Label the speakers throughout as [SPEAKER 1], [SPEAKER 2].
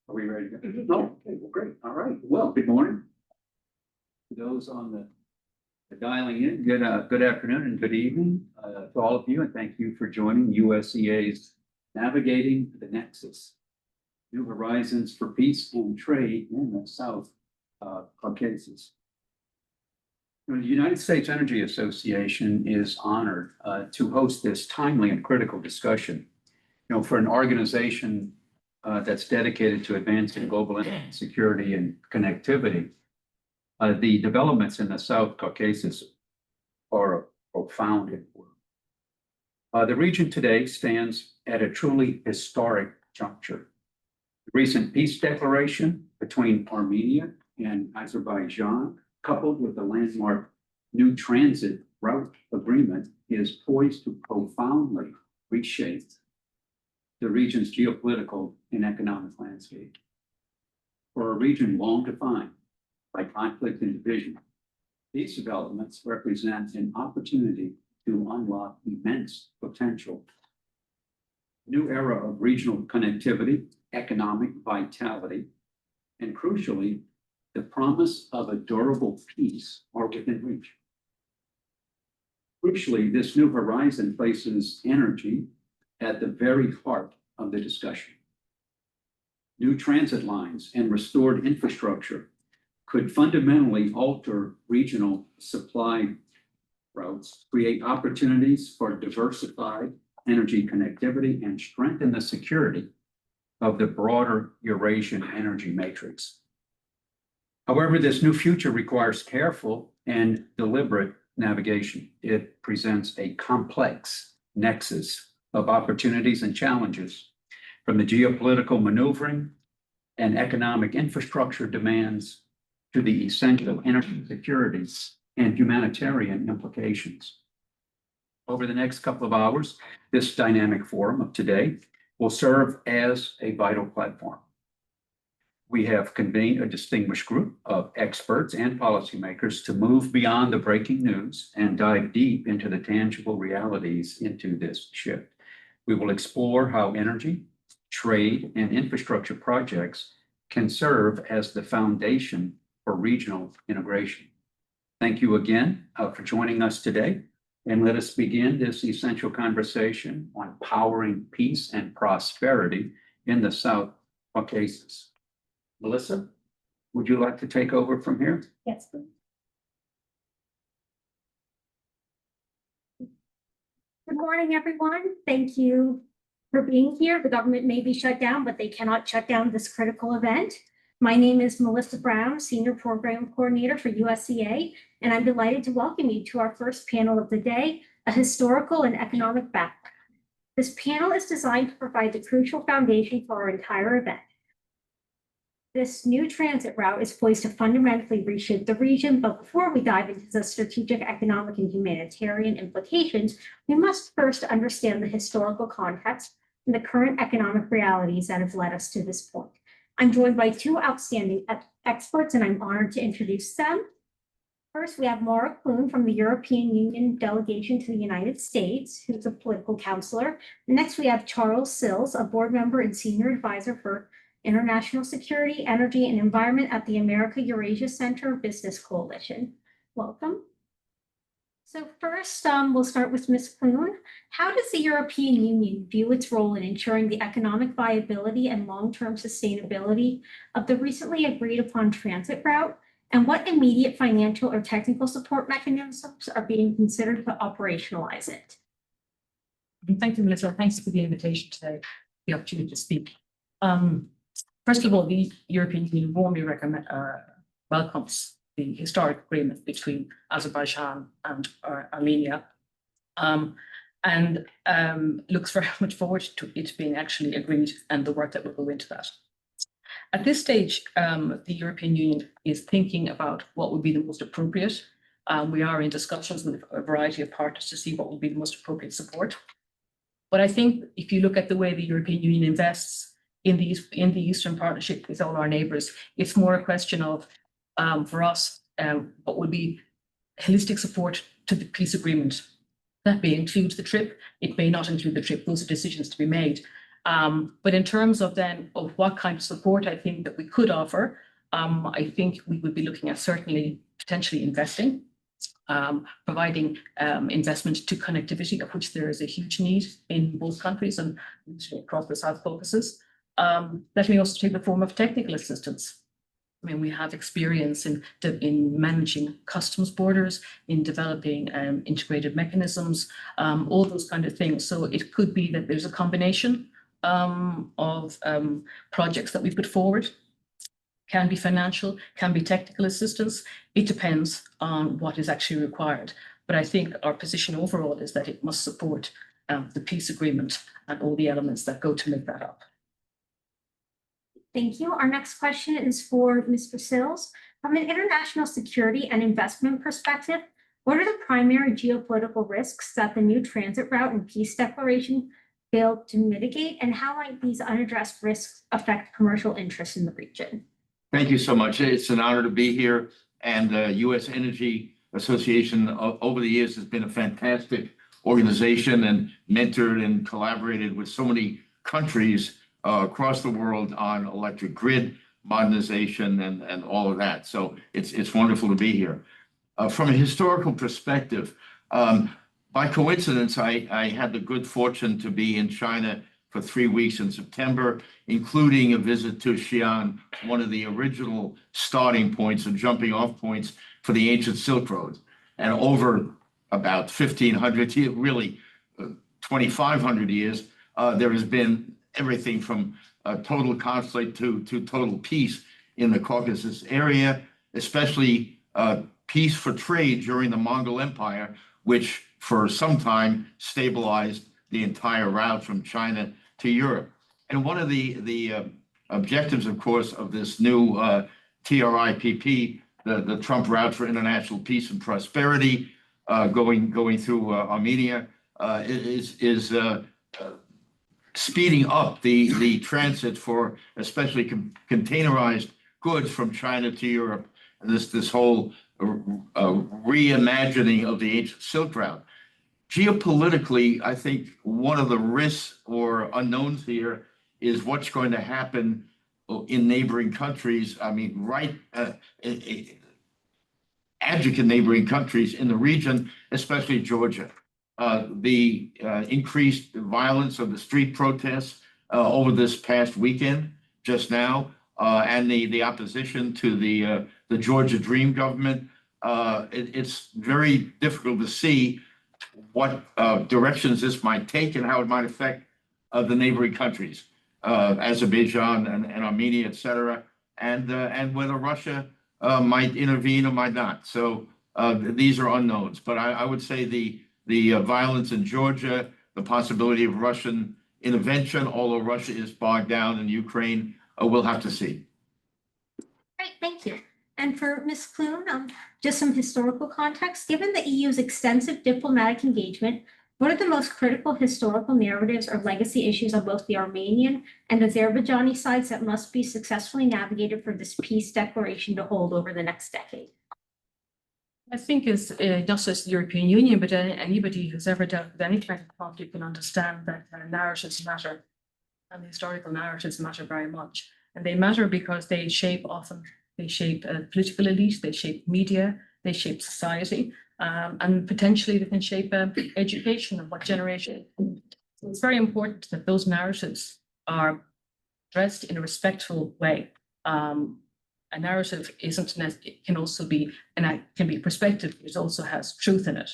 [SPEAKER 1] Are we ready to go? No, okay, well, great. All right. Well, good morning. To those on the dialing in, good afternoon and good evening to all of you, and thank you for joining USEA's Navigating the Nexus: New Horizons for Peace and Trade in the South Caucasus. The United States Energy Association is honored to host this timely and critical discussion. For an organization that's dedicated to advancing global energy security and connectivity, the developments in the South Caucasus are profound and important. The region today stands at a truly historic juncture. The recent peace declaration between Armenia and Azerbaijan, coupled with the landmark new transit route agreement, is poised to profoundly reshape the region's geopolitical and economic landscape. For a region long defined by conflict and division, these developments represent an opportunity to unlock immense potential. A new era of regional connectivity, economic vitality, and crucially, the promise of a durable peace are within reach. Crucially, this new horizon places energy at the very heart of the discussion. New transit lines and restored infrastructure could fundamentally alter regional supply routes, create opportunities for diversified energy connectivity, and strengthen the security of the broader Eurasian energy matrix. However, this new future requires careful and deliberate navigation. It presents a complex nexus of opportunities and challenges, from the geopolitical maneuvering and economic infrastructure demands to the essential energy security and humanitarian implications. Over the next couple of hours, this dynamic forum of today will serve as a vital platform. We have convened a distinguished group of experts and policymakers to move beyond the breaking news and dive deep into the tangible realities into this shift. We will explore how energy, trade, and infrastructure projects can serve as the foundation for regional integration. Thank you again for joining us today, and let us begin this essential conversation on powering peace and prosperity in the South Caucasus. Melissa, would you like to take over from here?
[SPEAKER 2] Yes, please. Good morning, everyone. Thank you for being here. The government may be shut down, but they cannot shut down this critical event. My name is Melissa Brown, Senior Program Coordinator for USEA, and I'm delighted to welcome you to our first panel of the day, a historical and economic background. This panel is designed to provide the crucial foundation for our entire event. This new transit route is poised to fundamentally reshape the region, but before we dive into the strategic, economic, and humanitarian implications, we must first understand the historical context and the current economic realities that have led us to this point. I'm joined by two outstanding experts, and I'm honored to introduce them. First, we have Maura Clune from the European Union delegation to the United States, who's a political counselor. Next, we have Charles Sills, a board member and senior advisor for International Security, Energy, and Environment at the America-Eurasia Center Business Coalition. Welcome. So first, we'll start with Ms. Clune. How does the European Union view its role in ensuring the economic viability and long-term sustainability of the recently agreed upon transit route? And what immediate financial or technical support mechanisms are being considered to operationalize it?
[SPEAKER 3] Thank you, Melissa. Thanks for the invitation today, the opportunity to speak. First of all, the European Union warmly welcomes the historic agreement between Azerbaijan and Armenia, and looks very much forward to it being actually agreed and the work that will go into that. At this stage, the European Union is thinking about what would be the most appropriate. We are in discussions with a variety of partners to see what will be the most appropriate support. But I think if you look at the way the European Union invests in the Eastern Partnership with all our neighbours, it's more a question of, for us, what would be holistic support to the peace agreement. That may include the trip, it may not include the trip, those are decisions to be made. But in terms of then of what kind of support I think that we could offer, I think we would be looking at certainly potentially investing, providing investment to connectivity, of which there is a huge need in both countries and across the South Caucasus. Let me also take the form of technical assistance. I mean, we have experience in managing customs borders, in developing integrated mechanisms, all those kind of things. So it could be that there's a combination of projects that we put forward. Can be financial, can be technical assistance. It depends on what is actually required. But I think our position overall is that it must support the peace agreement and all the elements that go to make that up.
[SPEAKER 2] Thank you. Our next question is for Mr. Sills. From an international security and investment perspective, what are the primary geopolitical risks that the new transit route and peace declaration failed to mitigate, and how might these unaddressed risks affect commercial interests in the region?
[SPEAKER 4] Thank you so much. It's an honor to be here. And the U.S. Energy Association over the years has been a fantastic organization and mentored and collaborated with so many countries across the world on electric grid modernization and all of that. So it's wonderful to be here. From a historical perspective, by coincidence, I had the good fortune to be in China for 3 weeks in September, including a visit to Xi'an, one of the original starting points and jumping off points for the ancient Silk Road. And over about 1,500 years, really 2,500 years, there has been everything from total conflict to total peace in the Caucasus area, especially peace for trade during the Mongol Empire, which for some time stabilized the entire route from China to Europe. And one of the objectives, of course, of this new TRIPP, the Trump Route for International Peace and Prosperity, going through Armenia, is speeding up the transit for especially containerized goods from China to Europe. And this whole reimagining of the ancient Silk Route. Geopolitically, I think one of the risks or unknowns here is what's going to happen in neighboring countries. I mean, adjacent neighboring countries in the region, especially Georgia. The increased violence of the street protests over this past weekend, just now, and the opposition to the Georgia Dream government. It's very difficult to see what directions this might take and how it might affect the neighboring countries, Azerbaijan and Armenia, et cetera, and whether Russia might intervene or might not. So these are unknowns. But I would say the violence in Georgia, the possibility of Russian intervention, although Russia is bogged down in Ukraine, we'll have to see.
[SPEAKER 2] Great, thank you. And for Ms. Clune, just some historical context. Given the EU's extensive diplomatic engagement, what are the most critical historical narratives or legacy issues on both the Armenian and Azerbaijani sides that must be successfully navigated for this peace declaration to hold over the next decade?
[SPEAKER 3] I think it's not just the European Union, but anybody who's ever dealt with any kind of conflict can understand that narratives matter, and the historical narratives matter very much. And they matter because they shape political elite, they shape media, they shape society, and potentially they can shape education and what generation. So it's very important that those narratives are addressed in a respectful way. A narrative it can also be, and it can be perspective, it also has truth in it.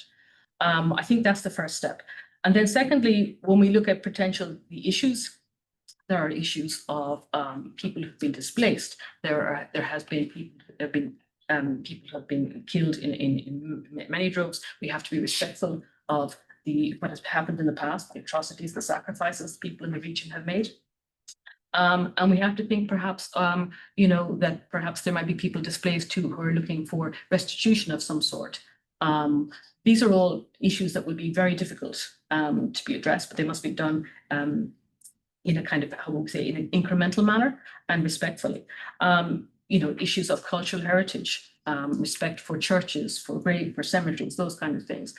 [SPEAKER 3] I think that's the first step. And then secondly, when we look at the issues, there are issues of people who've been displaced. There have been people who have been killed in many droves. We have to be respectful of what has happened in the past, the atrocities, the sacrifices people in the region have made. And we have to think perhaps, that perhaps there might be people displaced too who are looking for restitution of some sort. These are all issues that would be very difficult to be addressed, but they must be done in a kind of, how would we say, in an incremental manner and respectfully. Issues of cultural heritage, respect for churches, for cemeteries, those kind of things.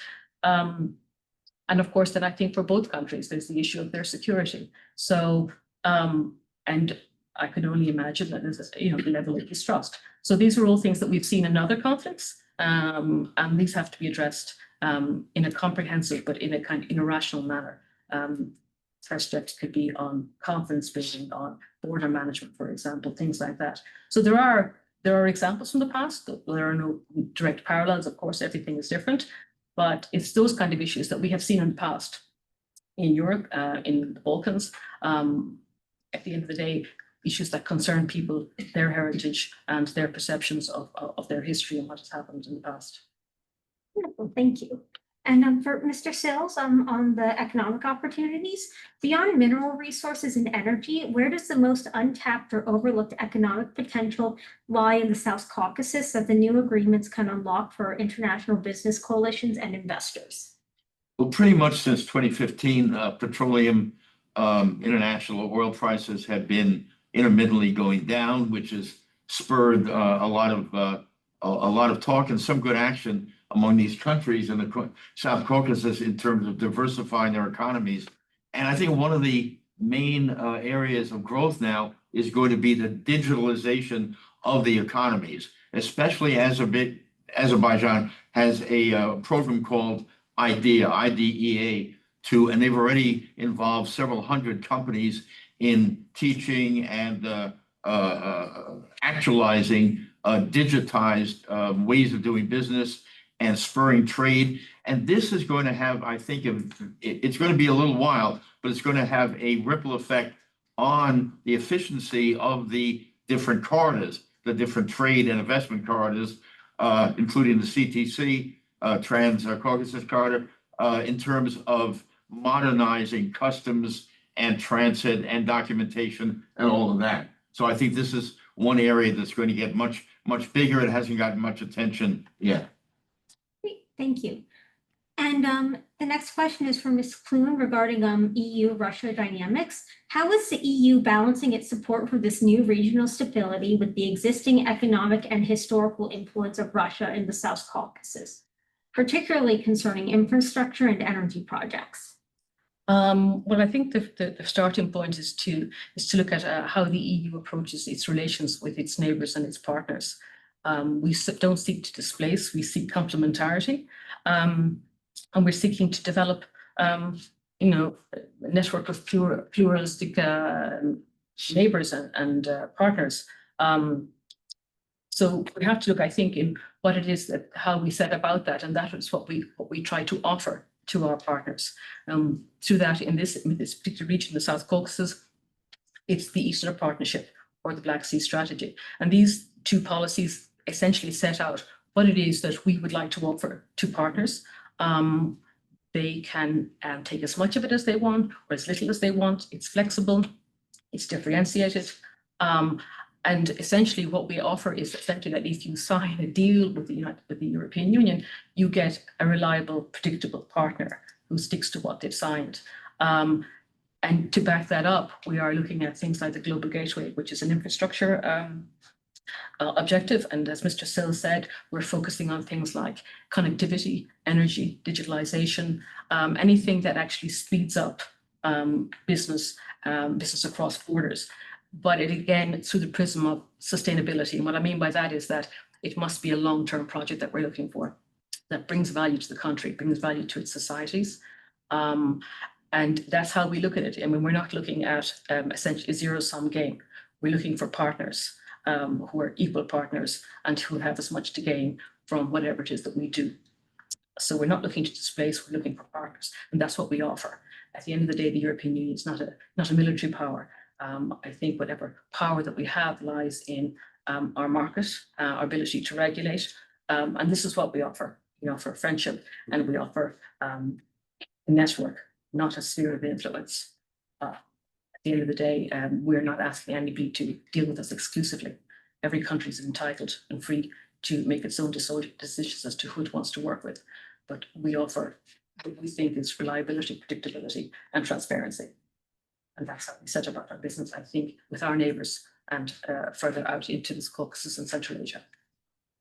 [SPEAKER 3] And of course, then I think for both countries, there's the issue of their security. So, and I can only imagine that there's a level of distrust. So these are all things that we've seen in other conflicts, and these have to be addressed in a comprehensive, but in a rational manner. First steps could be on confidence building, on border management, for example, things like that. So there are examples from the past. There are no direct parallels. Of course, everything is different, but it's those kind of issues that we have seen in the past in Europe, in the Balkans. At the end of the day, issues that concern people, their heritage, and their perceptions of their history and what has happened in the past.
[SPEAKER 2] Wonderful, thank you. And for Mr. Sills, on the economic opportunities, beyond mineral resources and energy, where does the most untapped or overlooked economic potential lie in the South Caucasus that the new agreements can unlock for international business coalitions and investors?
[SPEAKER 4] Well, pretty much since 2015, petroleum international oil prices have been intermittently going down, which has spurred a lot of talk and some good action among these countries in the South Caucasus in terms of diversifying their economies. And I think one of the main areas of growth now is going to be the digitalization of the economies, especially as Azerbaijan has a program called IDEA, and they've already involved several hundred companies in teaching and actualizing digitized ways of doing business and spurring trade. And this is going to have, I think, it's going to be a little while, but it's going to have a ripple effect on the efficiency of the different corridors, the different trade and investment corridors, including the CTC, Trans-Caucasus Corridor, in terms of modernizing customs and transit and documentation and all of that. So I think this is one area that's going to get much, much bigger. It hasn't gotten much attention yet.
[SPEAKER 2] Great, thank you. And the next question is for Ms. Clune regarding EU-Russia dynamics. How is the EU balancing its support for this new regional stability with the existing economic and historical influence of Russia in the South Caucasus, particularly concerning infrastructure and energy projects?
[SPEAKER 3] Well, I think the starting point is to look at how the EU approaches its relations with its neighbours and its partners. We don't seek to displace, we seek complementarity, and we're seeking to develop, a network of pluralistic neighbours and partners. So we have to look, I think, in what it is how we set about that, and that is what we try to offer to our partners. Through that, in this particular region, the South Caucasus, it's the Eastern Partnership or the Black Sea Strategy. And these two policies essentially set out what it is that we would like to offer to partners. They can take as much of it as they want or as little as they want. It's flexible, it's differentiated. And essentially what we offer is essentially that if you sign a deal with the European Union, you get a reliable, predictable partner who sticks to what they've signed. And to back that up, we are looking at things like the Global Gateway, which is an infrastructure objective. And as Mr. Sill said, we're focusing on things like connectivity, energy, digitalization, anything that actually speeds up business across borders. But it, again, through the prism of sustainability. And what I mean by that is that it must be a long-term project that we're looking for, that brings value to the country, brings value to its societies. And that's how we look at it. I mean, we're not looking at essentially a zero-sum game. We're looking for partners who are equal partners and who have as much to gain from whatever it is that we do. So we're not looking to displace, we're looking for partners. And that's what we offer. At the end of the day, the European Union is not a military power. I think whatever power that we have lies in our market, our ability to regulate. And this is what we offer. We offer friendship and we offer a network, not a sphere of influence. At the end of the day, we're not asking anybody to deal with us exclusively. Every country is entitled and free to make its own decisions as to who it wants to work with. But we offer what we think is reliability, predictability, and transparency. And that's how we set about our business, I think, with our neighbours and further out into the Caucasus and Central Asia.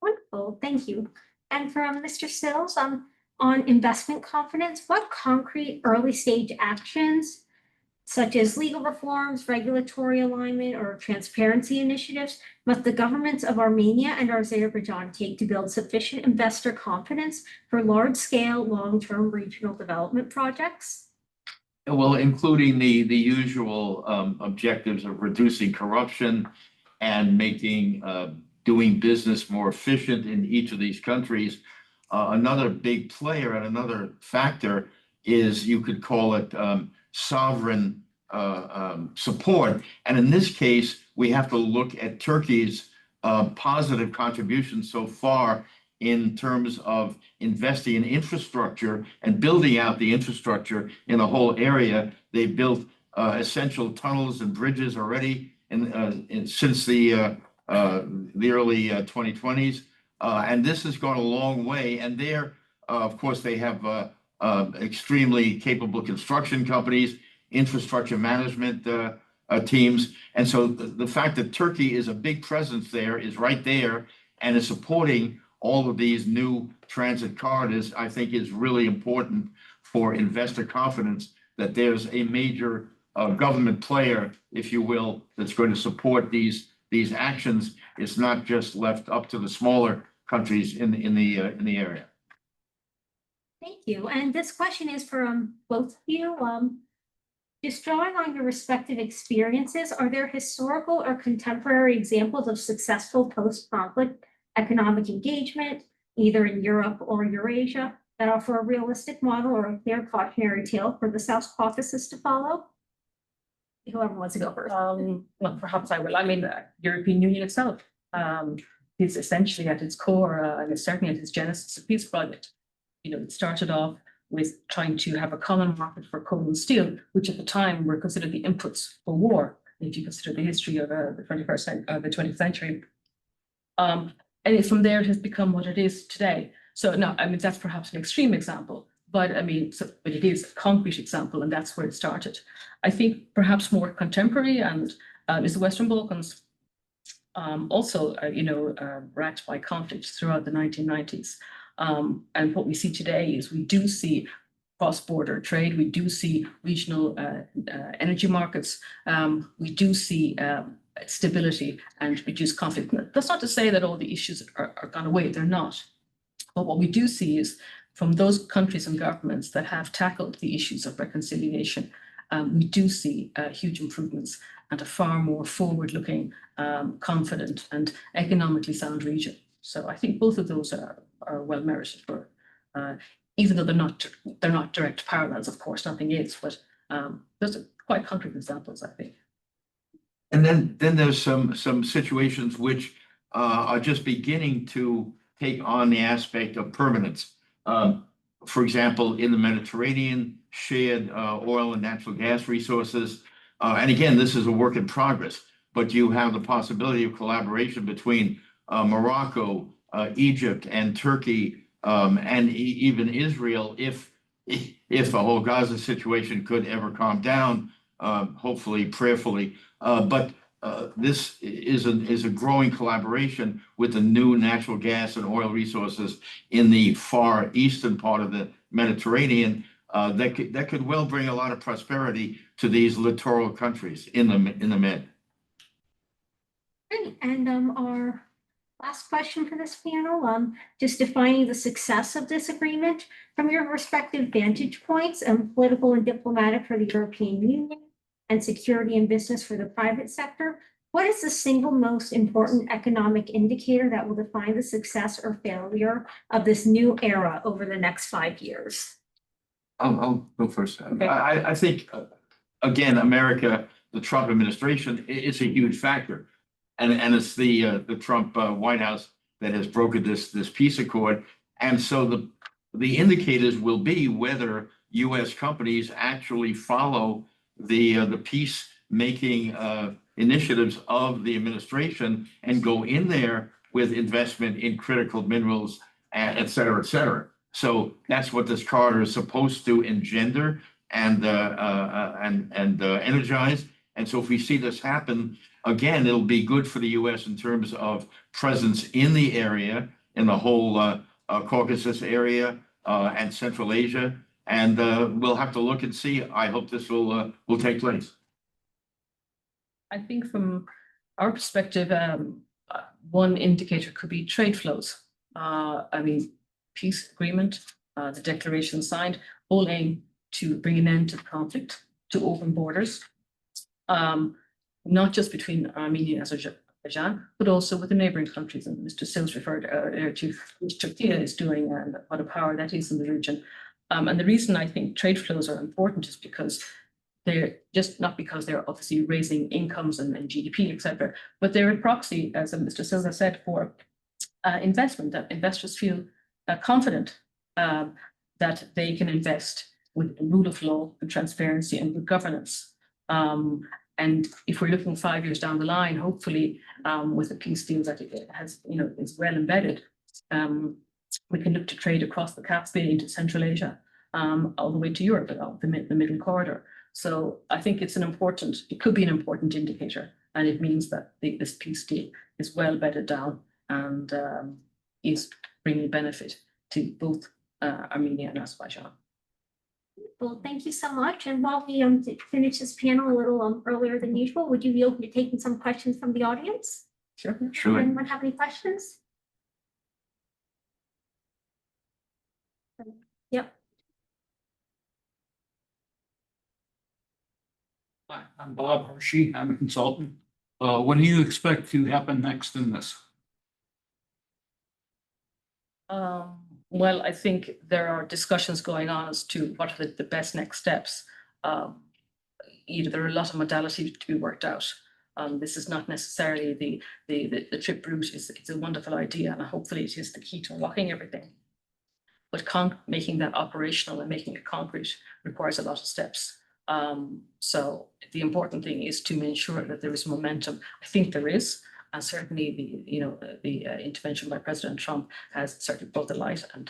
[SPEAKER 2] Wonderful, thank you. And from Mr. Sills, On investment confidence, what concrete early stage actions, such as legal reforms, regulatory alignment, or transparency initiatives, must the governments of Armenia and Azerbaijan take to build sufficient investor confidence for large-scale, long-term regional development projects?
[SPEAKER 4] Well, including the usual objectives of reducing corruption and making doing business more efficient in each of these countries. Another big player and another factor is, you could call it sovereign support. And in this case, we have to look at Turkey's positive contribution so far in terms of investing in infrastructure and building out the infrastructure in the whole area. They built essential tunnels and bridges already since the early 2020s. And this has gone a long way. And there, of course, they have extremely capable construction companies, infrastructure management teams. And so the fact that Turkey is a big presence there, is right there, and is supporting all of these new transit corridors, I think is really important for investor confidence that there's a major government player, if you will, that's going to support these actions. It's not just left up to the smaller countries in the area.
[SPEAKER 2] Thank you. And this question is for both of you. Just drawing on your respective experiences, are there historical or contemporary examples of successful post-conflict economic engagement, either in Europe or Eurasia, that offer a realistic model or a clear cautionary tale for the South Caucasus to follow? Whoever wants to go first.
[SPEAKER 3] Well, perhaps I will. I mean, the European Union itself is essentially at its core, and it's certainly at its genesis, a peace project. You know, it started off with trying to have a common market for coal and steel, which at the time were considered the inputs for war, if you consider the history of the 20th century. And from there, it has become what it is today. So now, I mean, that's perhaps an extreme example, but I mean, but it is a concrete example, and that's where it started. I think perhaps more contemporary and is the Western Balkans, also, racked by conflict throughout the 1990s. And what we see today is we do see cross-border trade, we do see regional energy markets, we do see stability and reduced conflict. That's not to say that all the issues are gone away, they're not. But what we do see is from those countries and governments that have tackled the issues of reconciliation, we do see huge improvements and a far more forward-looking, confident and economically sound region. So I think both of those are well merited for, even though they're not direct parallels, of course, nothing is, but those are quite concrete examples, I think.
[SPEAKER 4] And then there's some situations which are just beginning to take on the aspect of permanence. For example, in the Mediterranean, shared oil and natural gas resources. And again, this is a work in progress, but you have the possibility of collaboration between Morocco, Egypt, and Turkey, and even Israel, if the whole Gaza situation could ever calm down, hopefully, prayerfully. But this is a growing collaboration with the new natural gas and oil resources in the far eastern part of the Mediterranean that could well bring a lot of prosperity to these littoral countries in the Med.
[SPEAKER 2] Great. And our last question for this panel, just defining the success of this agreement from your respective vantage points, political and diplomatic for the European Union, and security and business for the private sector. What is the single most important economic indicator that will define the success or failure of this new era over the next 5 years?
[SPEAKER 4] I'll go first.
[SPEAKER 3] Okay.
[SPEAKER 4] I think, again, America, the Trump administration, is a huge factor. And it's the Trump White House that has broken this peace accord. And so the indicators will be whether U.S. companies actually follow the peacemaking initiatives of the administration and go in there with investment in critical minerals, et cetera, et cetera. So that's what this corridor is supposed to engender and energize. And so if we see this happen, again, it'll be good for the U.S. in terms of presence in the area, in the whole Caucasus area, and Central Asia. And we'll have to look and see. I hope this will take place.
[SPEAKER 3] I think from our perspective, one indicator could be trade flows. I mean, peace agreement, the declaration signed, all aim to bring an end to the conflict, to open borders, not just between Armenia and Azerbaijan, but also with the neighboring countries. And Mr. Sills referred earlier to what Turkey is doing and what a power that is in the region. And the reason I think trade flows are important is because they're just not because they're obviously raising incomes and GDP, etc., but they're a proxy, as Mr. Sills has said, for investment, that investors feel confident that they can invest with rule of law and transparency and good governance. And if we're looking 5 years down the line, hopefully with a peace deal that it has, is well embedded, we can look to trade across the Caspian into Central Asia, all the way to Europe, the middle corridor. So I think it could be an important indicator, and it means that this peace deal is well bedded down and is bringing benefit to both Armenia and Azerbaijan.
[SPEAKER 2] Well, thank you so much. And while we finish this panel a little earlier than usual, would you be open to taking some questions from the audience?
[SPEAKER 3] Sure.
[SPEAKER 4] Sure.
[SPEAKER 2] Anyone have any questions? Yep.
[SPEAKER 5] Hi, I'm Bob Hershey. I'm a consultant. What do you expect to happen next in this?
[SPEAKER 3] Well, I think there are discussions going on as to what are the best next steps. There are a lot of modalities to be worked out. This is not necessarily the trip route. It's a wonderful idea, and hopefully it is the key to unlocking everything. But making that operational and making it concrete requires a lot of steps. So the important thing is to ensure that there is momentum. I think there is. And certainly the intervention by President Trump has certainly brought the light, and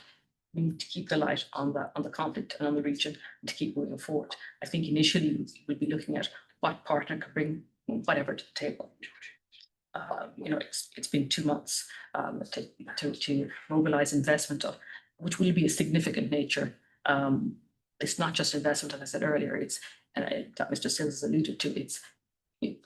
[SPEAKER 3] we need to keep the light on the conflict and on the region and to keep moving forward. I think initially we'll be looking at what partner could bring whatever to the table. It's been 2 months to mobilize investment which will be a significant nature. It's not just investment, as I said earlier. It's that Mr. Sills has alluded to. It's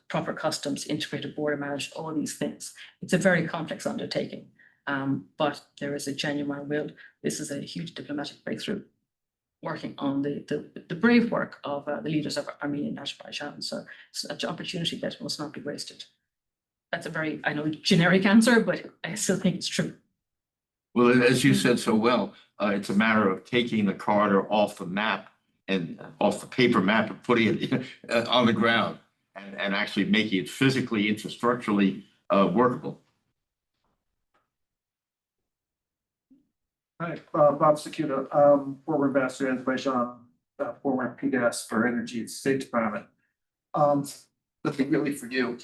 [SPEAKER 3] proper customs, integrated border management, all these things. It's a very complex undertaking, but there is a genuine will. This is a huge diplomatic breakthrough, working on the brave work of the leaders of Armenia and Azerbaijan. So it's an opportunity that must not be wasted. That's a very, I know, generic answer, but I still think it's true.
[SPEAKER 4] Well, as you said so well, it's a matter of taking the corridor off the map and off the paper map and putting it on the ground and actually making it physically, infrastructurally workable.
[SPEAKER 6] Hi, Bob Sakuda, former ambassador to Azerbaijan, former PDAS for Energy and State Department. Nothing really for you.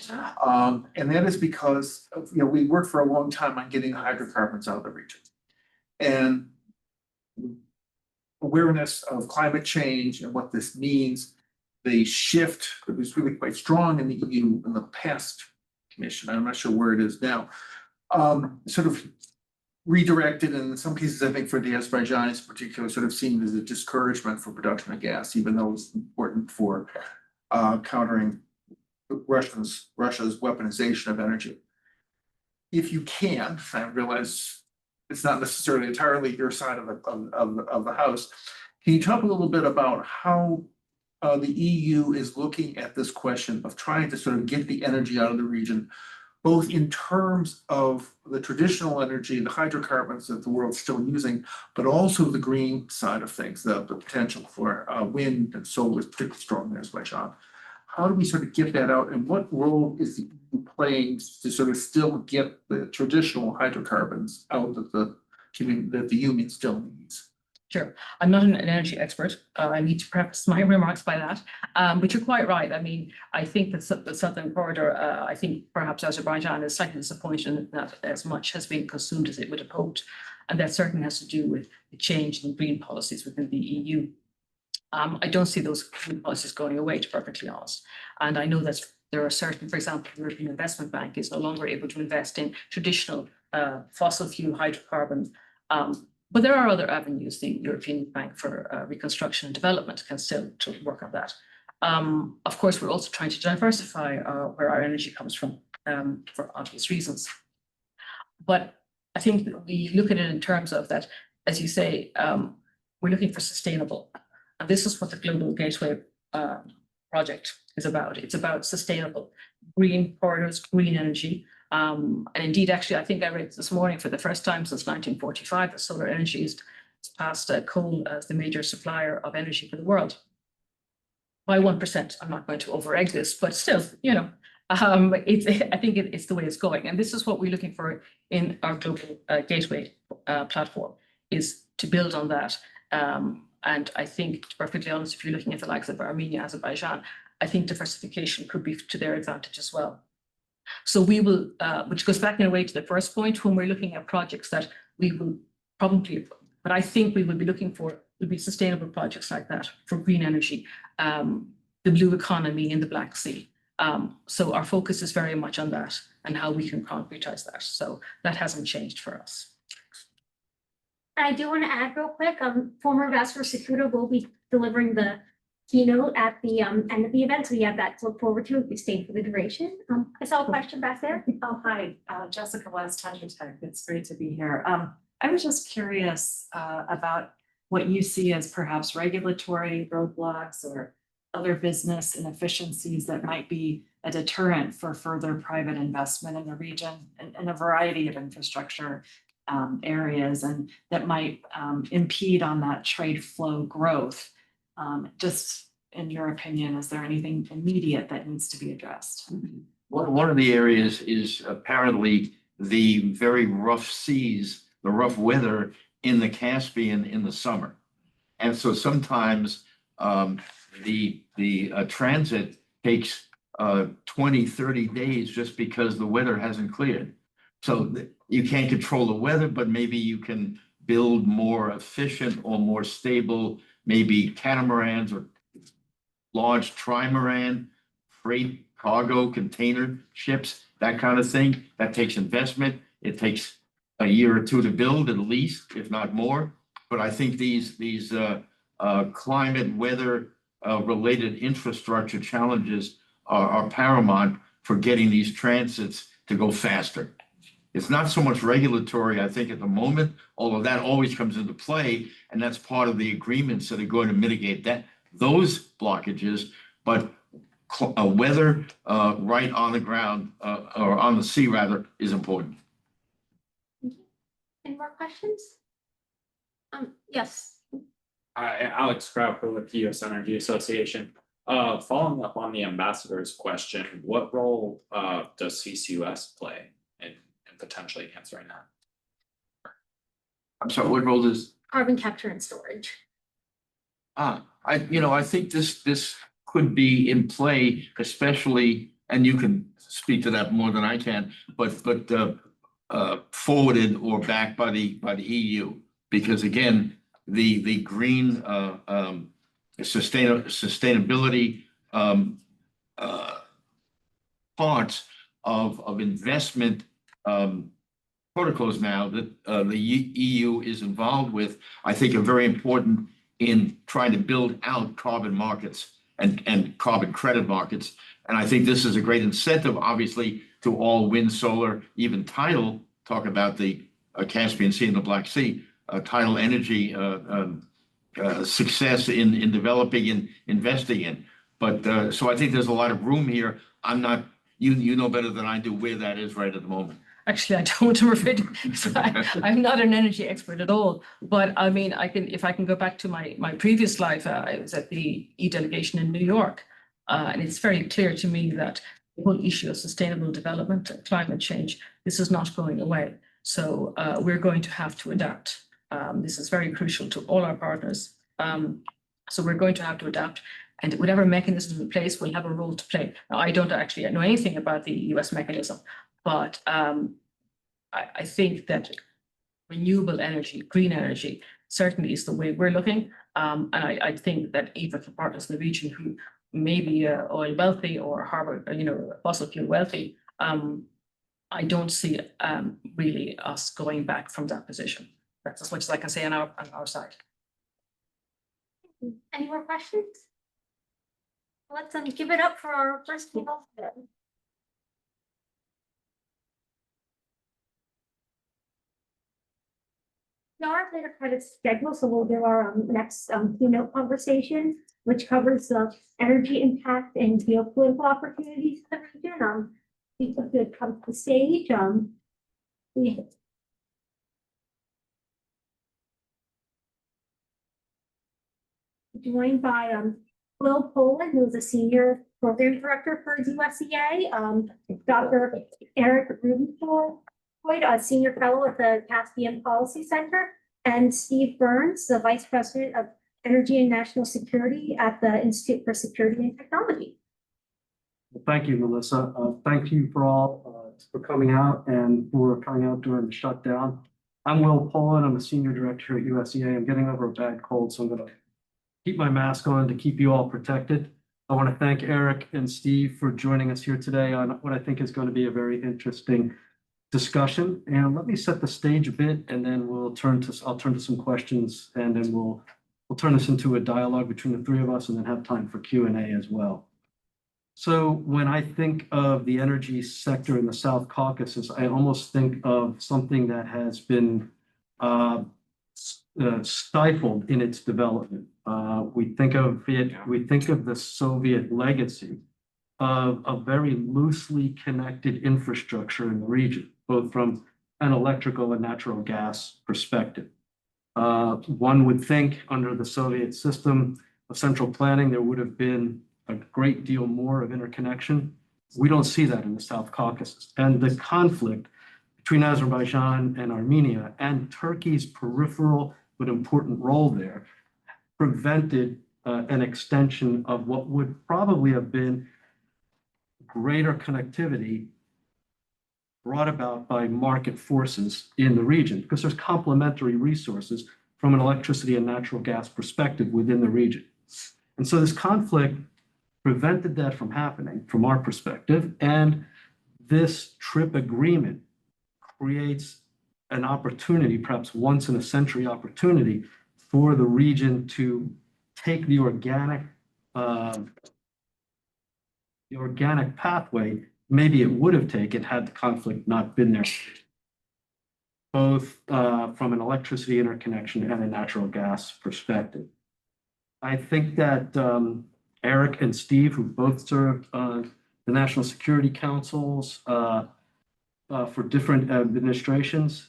[SPEAKER 6] And that is because, we worked for a long time on getting hydrocarbons out of the region. And awareness of climate change and what this means, the shift that was really quite strong in the EU in the past commission, I'm not sure where it is now, sort of redirected, and in some cases, I think for the Azerbaijanis in particular, sort of seen as a discouragement for production of gas, even though it's important for countering Russia's weaponization of energy. If you can, I realize it's not necessarily entirely your side of the house. Can you talk a little bit about how the EU is looking at this question of trying to sort of get the energy out of the region, both in terms of the traditional energy, the hydrocarbons that the world's still using, but also the green side of things, the potential for wind and solar is particularly strong in Azerbaijan. How do we sort of get that out, and what role is the EU playing to sort of still get the traditional hydrocarbons out of the that the Union still needs?
[SPEAKER 3] Sure. I'm not an energy expert. I need to preface my remarks by that. But you're quite right. I mean, I think that the Southern Corridor, I think perhaps Azerbaijan is slightly disappointed that as much has been consumed as it would have hoped. And that certainly has to do with the change in green policies within the EU. I don't see those green policies going away, to be perfectly honest. And I know that there are certain, for example, the European Investment Bank is no longer able to invest in traditional fossil fuel hydrocarbon But there are other avenues. The European Bank for Reconstruction and Development can still to work on that. Of course, we're also trying to diversify where our energy comes from for obvious reasons. But I think that we look at it in terms of that, as you say, we're looking for sustainable. And this is what the Global Gateway project is about. It's about sustainable green corridors, green energy. And indeed, actually, I think I read this morning for the first time since 1945, that solar energy is past coal as the major supplier of energy for the world. By 1%, I'm not going to over-egg this, but still, you know, I think it's the way it's going. And this is what we're looking for in our Global Gateway platform, is to build on that. And I think, to be perfectly honest, if you're looking at the likes of Armenia, Azerbaijan, I think diversification could be to their advantage as well. So we will, which goes back in a way to the first point, when we're looking at projects that we will probably, but I think we will be looking for will be sustainable projects like that for green energy, the blue economy in the Black Sea. So our focus is very much on that and how we can concretize that. So that hasn't changed for us.
[SPEAKER 2] I do want to add real quick, former Ambassador Sakuda will be delivering the keynote at the end of the event, so we have that to look forward to if we stay for the duration. I saw a question back there.
[SPEAKER 7] Oh, hi, Jessica West, Tetra Tech. It's great to be here. I was just curious about what you see as perhaps regulatory roadblocks or other business inefficiencies that might be a deterrent for further private investment in the region in a variety of infrastructure areas, and that might impede on that trade flow growth. Just in your opinion, is there anything immediate that needs to be addressed?
[SPEAKER 4] One of the areas is apparently the very rough seas, the rough weather in the Caspian in the summer. And so sometimes the transit takes 20, 30 days just because the weather hasn't cleared. So you can't control the weather, but maybe you can build more efficient or more stable, maybe catamarans or large trimaran, freight, cargo, container ships, that kind of thing. That takes investment. It takes a year or two to build at least, if not more. But I think these climate, weather related infrastructure challenges are paramount for getting these transits to go faster. It's not so much regulatory, I think, at the moment, although that always comes into play, and that's part of the agreements that are going to mitigate those blockages. But weather right on the ground or on the sea rather is important.
[SPEAKER 2] Any more questions? Yes.
[SPEAKER 8] Hi, Alex Croucher with the U.S. Energy Association. Following up on the ambassador's question, what role does CCUS play in potentially answering that?
[SPEAKER 4] I'm sorry, what role does?
[SPEAKER 2] Carbon capture and storage.
[SPEAKER 4] I think this could be in play, especially, and you can speak to that more than I can, but forwarded or backed by the EU, because again, the green sustainability parts of investment protocols now that the EU is involved with, I think are very important in trying to build out carbon markets and carbon credit markets. And I think this is a great incentive, obviously, to all wind, solar, even tidal, talk about the Caspian Sea and the Black Sea, tidal energy success in developing and investing in. But so I think there's a lot of room here. I'm not, you know better than I do where that is right at the moment.
[SPEAKER 3] Actually, I don't, I'm afraid, I'm not an energy expert at all. But I mean, if I can go back to my previous life, I was at the E-delegation in New York. And it's very clear to me that the whole issue of sustainable development and climate change, this is not going away. So we're going to have to adapt. This is very crucial to all our partners. So we're going to have to adapt, and whatever mechanism in place will have a role to play. Now, I don't actually know anything about the US mechanism, but I think that renewable energy, green energy, certainly is the way we're looking. And I think that even for partners in the region who may be oil wealthy or harbor, fossil fuel wealthy, I don't see really us going back from that position. That's as much as I can say on our side.
[SPEAKER 2] Any more questions? Let's give it up for our first panel today. We are a bit ahead of schedule, so we'll do our next keynote conversation, which covers the energy impact and geopolitical opportunities in the region. People could come to the stage. We joined by Will Poland, who's a senior program director for USEA, Dr. Eric Rubenfeld, a senior fellow at the Caspian Policy Center, and Steve Burns, the vice president of Energy and National Security at the Institute for Security and Technology.
[SPEAKER 9] Well, thank you, Melissa. Thank you for all for coming out and for coming out during the shutdown. I'm Will Poland. I'm a senior director at USEA. I'm getting over a bad cold, so I'm going to keep my mask on to keep you all protected. I want to thank Eric and Steve for joining us here today on what I think is going to be a very interesting discussion. And let me set the stage a bit, and then I'll turn to some questions, and then we'll turn this into a dialogue between the three of us, and then have time for Q&A as well. So when I think of the energy sector in the South Caucasus, I almost think of something that has been stifled in its development. We think of the Soviet legacy of a very loosely connected infrastructure in the region, both from an electrical and natural gas perspective. One would think under the Soviet system of central planning, there would have been a great deal more of interconnection. We don't see that in the South Caucasus. And the conflict between Azerbaijan and Armenia and Turkey's peripheral but important role there prevented an extension of what would probably have been greater connectivity brought about by market forces in the region, because there's complementary resources from an electricity and natural gas perspective within the region. And so this conflict prevented that from happening from our perspective. And this trip agreement creates an opportunity, perhaps once in a century opportunity, for the region to take the organic pathway maybe it would have taken had the conflict not been there, both from an electricity interconnection and a natural gas perspective. I think that Eric and Steve, who both served on the National Security Councils for different administrations,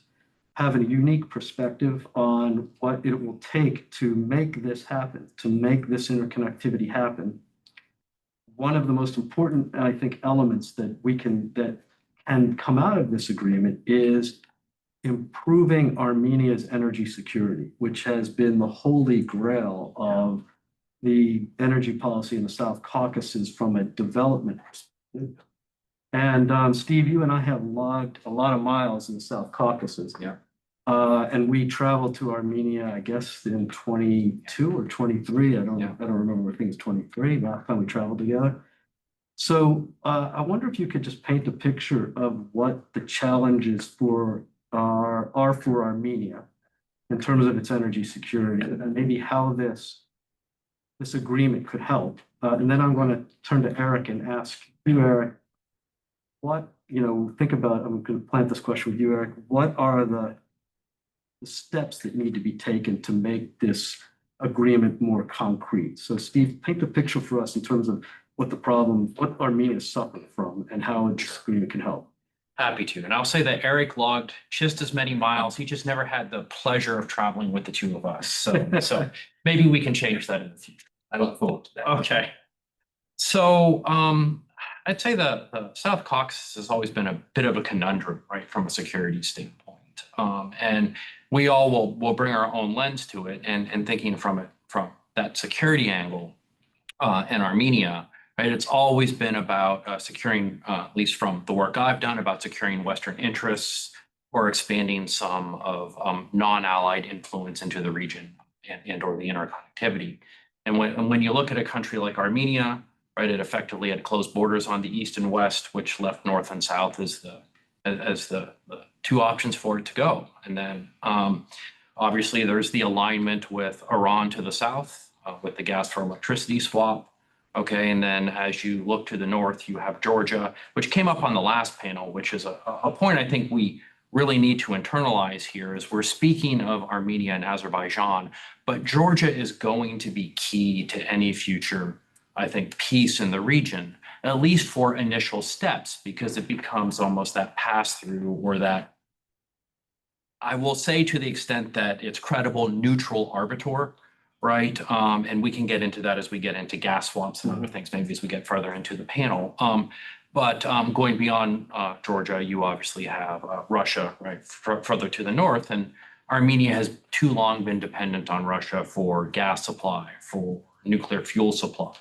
[SPEAKER 9] have a unique perspective on what it will take to make this happen, to make this interconnectivity happen. One of the most important, I think, elements that can come out of this agreement is improving Armenia's energy security, which has been the holy grail of the energy policy in the South Caucasus from a development perspective. And Steve, you and I have logged a lot of miles in the South Caucasus.
[SPEAKER 8] Yeah.
[SPEAKER 9] And we traveled to Armenia, I guess, in 22 or 23. I don't remember. I think it's 23, last time we traveled together. So I wonder if you could just paint a picture of what the challenges are for Armenia in terms of its energy security, and maybe how this agreement could help. And then I'm going to turn to Eric and ask you, Eric, I'm going to plant this question with you, Eric. What are the steps that need to be taken to make this agreement more concrete? So Steve, paint the picture for us in terms of what Armenia is suffering from and how this agreement can help.
[SPEAKER 10] Happy to. And I'll say that Eric logged just as many miles. He just never had the pleasure of traveling with the two of us. So maybe we can change that in the future. I look forward to that. Okay. So I'd say the South Caucasus has always been a bit of a conundrum, right, from a security standpoint. And we all will bring our own lens to it, and thinking from that security angle in Armenia. Right, it's always been about securing, at least from the work I've done, about securing Western interests or expanding some of non-allied influence into the region and or the interconnectivity. And when you look at a country like Armenia, right, it effectively had closed borders on the east and west, which left north and south as the two options for it to go. And then Obviously, there's the alignment with Iran to the south, with the gas for electricity swap. Okay, and then as you look to the north, you have Georgia, which came up on the last panel, which is a point I think we really need to internalize here is we're speaking of Armenia and Azerbaijan, but Georgia is going to be key to any future, I think, peace in the region, at least for initial steps, because it becomes almost that pass-through or that, I will say to the extent that it's credible, neutral arbiter, right? And we can get into that as we get into gas swaps and other things, maybe as we get further into the panel. But going beyond Georgia, you obviously have Russia, right, further to the north. And Armenia has too long been dependent on Russia for gas supply, for nuclear fuel supply,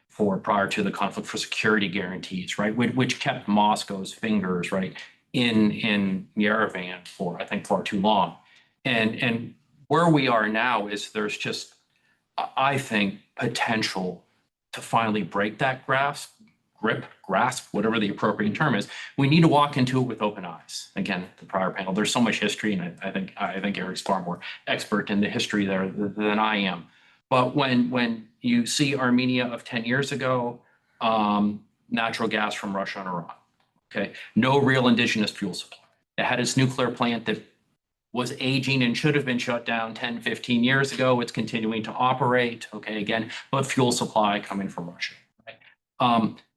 [SPEAKER 10] for prior to the conflict for security guarantees, right, which kept Moscow's fingers, right, in Yerevan for, I think, far too long. And where we are now is there's just, I think, potential to finally break that grasp, whatever the appropriate term is. We need to walk into it with open eyes. Again, the prior panel, there's so much history, and I think Eric's far more expert in the history there than I am. But when you see Armenia of 10 years ago, natural gas from Russia and Iran, okay, no real indigenous fuel supply. It had its nuclear plant that was aging and should have been shut down 10, 15 years ago. It's continuing to operate, okay, again, but fuel supply coming from Russia.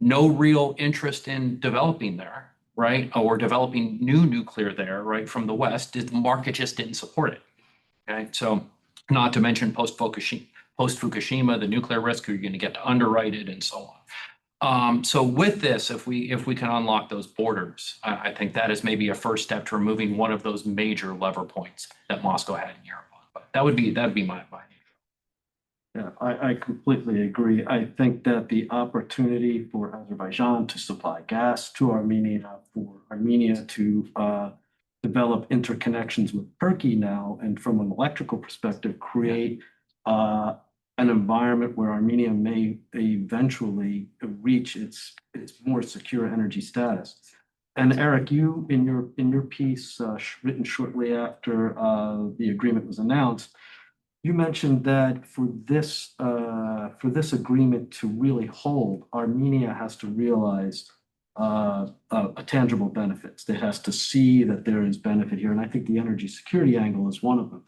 [SPEAKER 10] No real interest in developing there, right? Or developing new nuclear there, right? From the West, the market just didn't support it. Okay, so not to mention post-Fukushima, the nuclear risk, you're going to get to underwrite it and so on. So with this, if we can unlock those borders, I think that is maybe a first step to removing one of those major lever points that Moscow had in Europe. But that'd be my.
[SPEAKER 9] Yeah, I completely agree. I think that the opportunity for Azerbaijan to supply gas to Armenia, for Armenia to develop interconnections with Turkey now, and from an electrical perspective, create an environment where Armenia may eventually reach its more secure energy status. And Eric, you in your piece written shortly after the agreement was announced, you mentioned that for this agreement to really hold, Armenia has to realize a tangible benefits. It has to see that there is benefit here, and I think the energy security angle is one of them.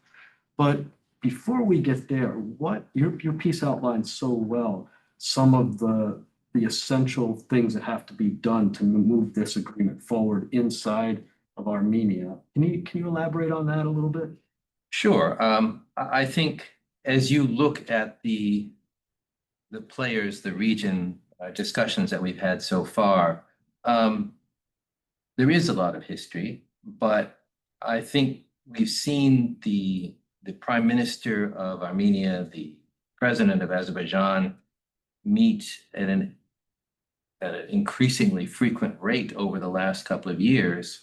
[SPEAKER 9] But before we get there, what your piece outlines so well some of the essential things that have to be done to move this agreement forward inside of Armenia. Can you elaborate on that a little bit?
[SPEAKER 11] Sure. I think as you look at the players, the region discussions that we've had so far, there is a lot of history, but I think we've seen the Prime Minister of Armenia, the President of Azerbaijan meet at an increasingly frequent rate over the last couple of years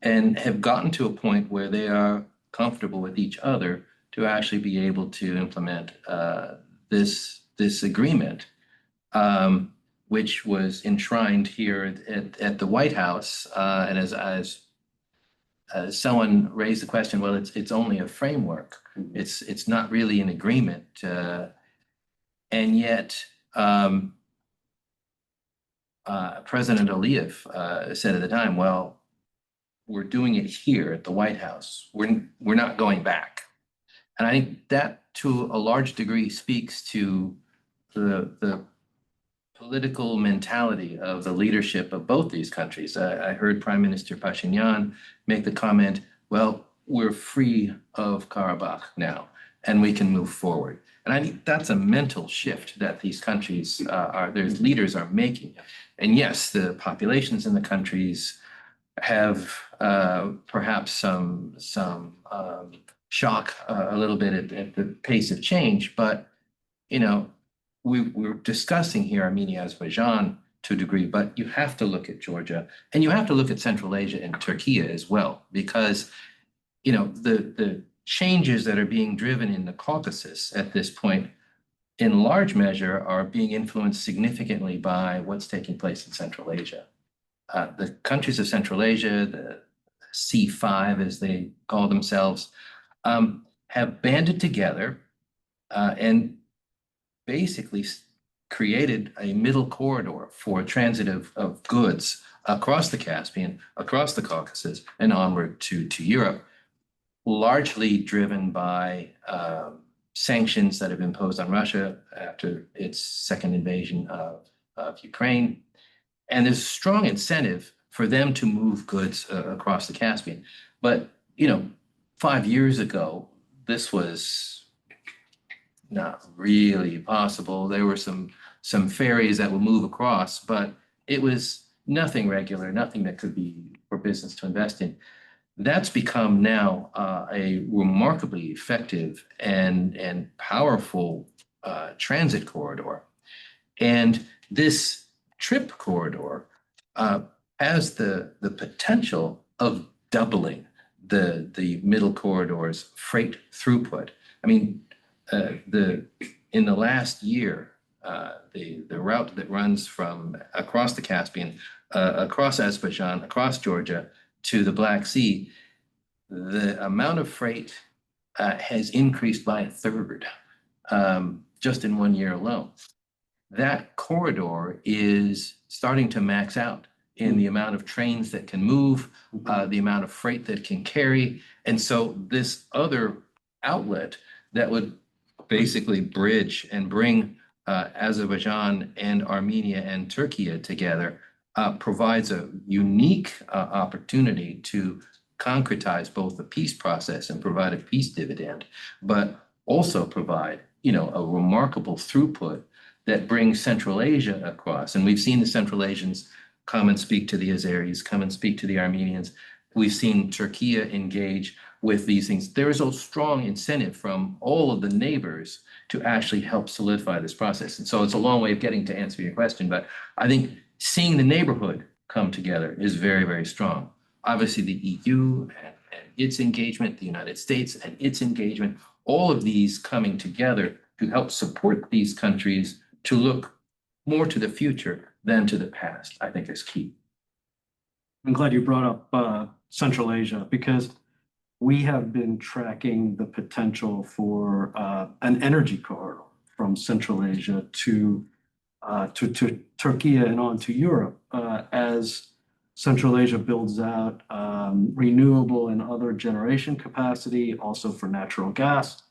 [SPEAKER 11] and have gotten to a point where they are comfortable with each other to actually be able to implement this agreement, which was enshrined here at the White House. And as someone raised the question, well, it's only a framework. It's not really an agreement, and yet President Aliyev said at the time, well, we're doing it here at the White House. We're not going back. And I think that to a large degree speaks to the political mentality of the leadership of both these countries. I heard Prime Minister Pashinyan make the comment, well, we're free of Karabakh now, and we can move forward. And I think that's a mental shift that these countries their leaders are making. And yes, the populations in the countries have perhaps some shock a little bit at the pace of change, but we're discussing here Armenia, Azerbaijan to a degree, but you have to look at Georgia and you have to look at Central Asia and Turkey as well, because the changes that are being driven in the Caucasus at this point, in large measure, are being influenced significantly by what's taking place in Central Asia. The countries of Central Asia, the C5 as they call themselves, have banded together and basically created a middle corridor for transit of goods across the Caspian, across the Caucasus, and onward to Europe, largely driven by sanctions that have been imposed on Russia after its second invasion of Ukraine. And there's strong incentive for them to move goods across the Caspian. But, 5 years ago, this was not really possible. There were some ferries that would move across, but it was nothing regular, nothing that could be for business to invest in. That's become now a remarkably effective and powerful transit corridor. And this trip corridor has the potential of doubling the middle corridor's freight throughput. I mean, in the last year, the route that runs from across the Caspian, across Azerbaijan, across Georgia to the Black Sea, the amount of freight has increased by a third just in 1 year alone. That corridor is starting to max out in the amount of trains that can move, the amount of freight that can carry. And so this other outlet that would basically bridge and bring Azerbaijan and Armenia and Turkey together provides a unique opportunity to concretize both the peace process and provide a peace dividend, but also provide, a remarkable throughput that brings Central Asia across. And we've seen the Central Asians come and speak to the Azeris, come and speak to the Armenians. We've seen Turkey engage with these things. There is a strong incentive from all of the neighbors to actually help solidify this process. And so it's a long way of getting to answer your question, but I think seeing the neighborhood come together is very, very strong. Obviously, the EU and its engagement, the United States and its engagement, all of these coming together to help support these countries to look more to the future than to the past, I think is key.
[SPEAKER 9] I'm glad you brought up Central Asia, because we have been tracking the potential for an energy corridor from Central Asia to Turkey and on to Europe as Central Asia builds out renewable and other generation capacity, also for natural gas.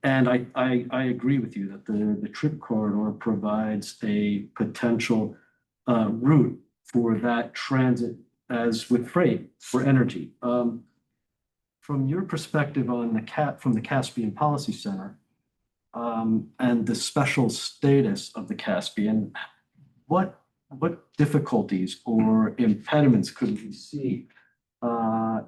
[SPEAKER 9] And I agree with you that the trip corridor provides a potential route for that transit as with freight for energy. From your perspective on from the Caspian Policy Center and the special status of the Caspian, what difficulties or impediments could we see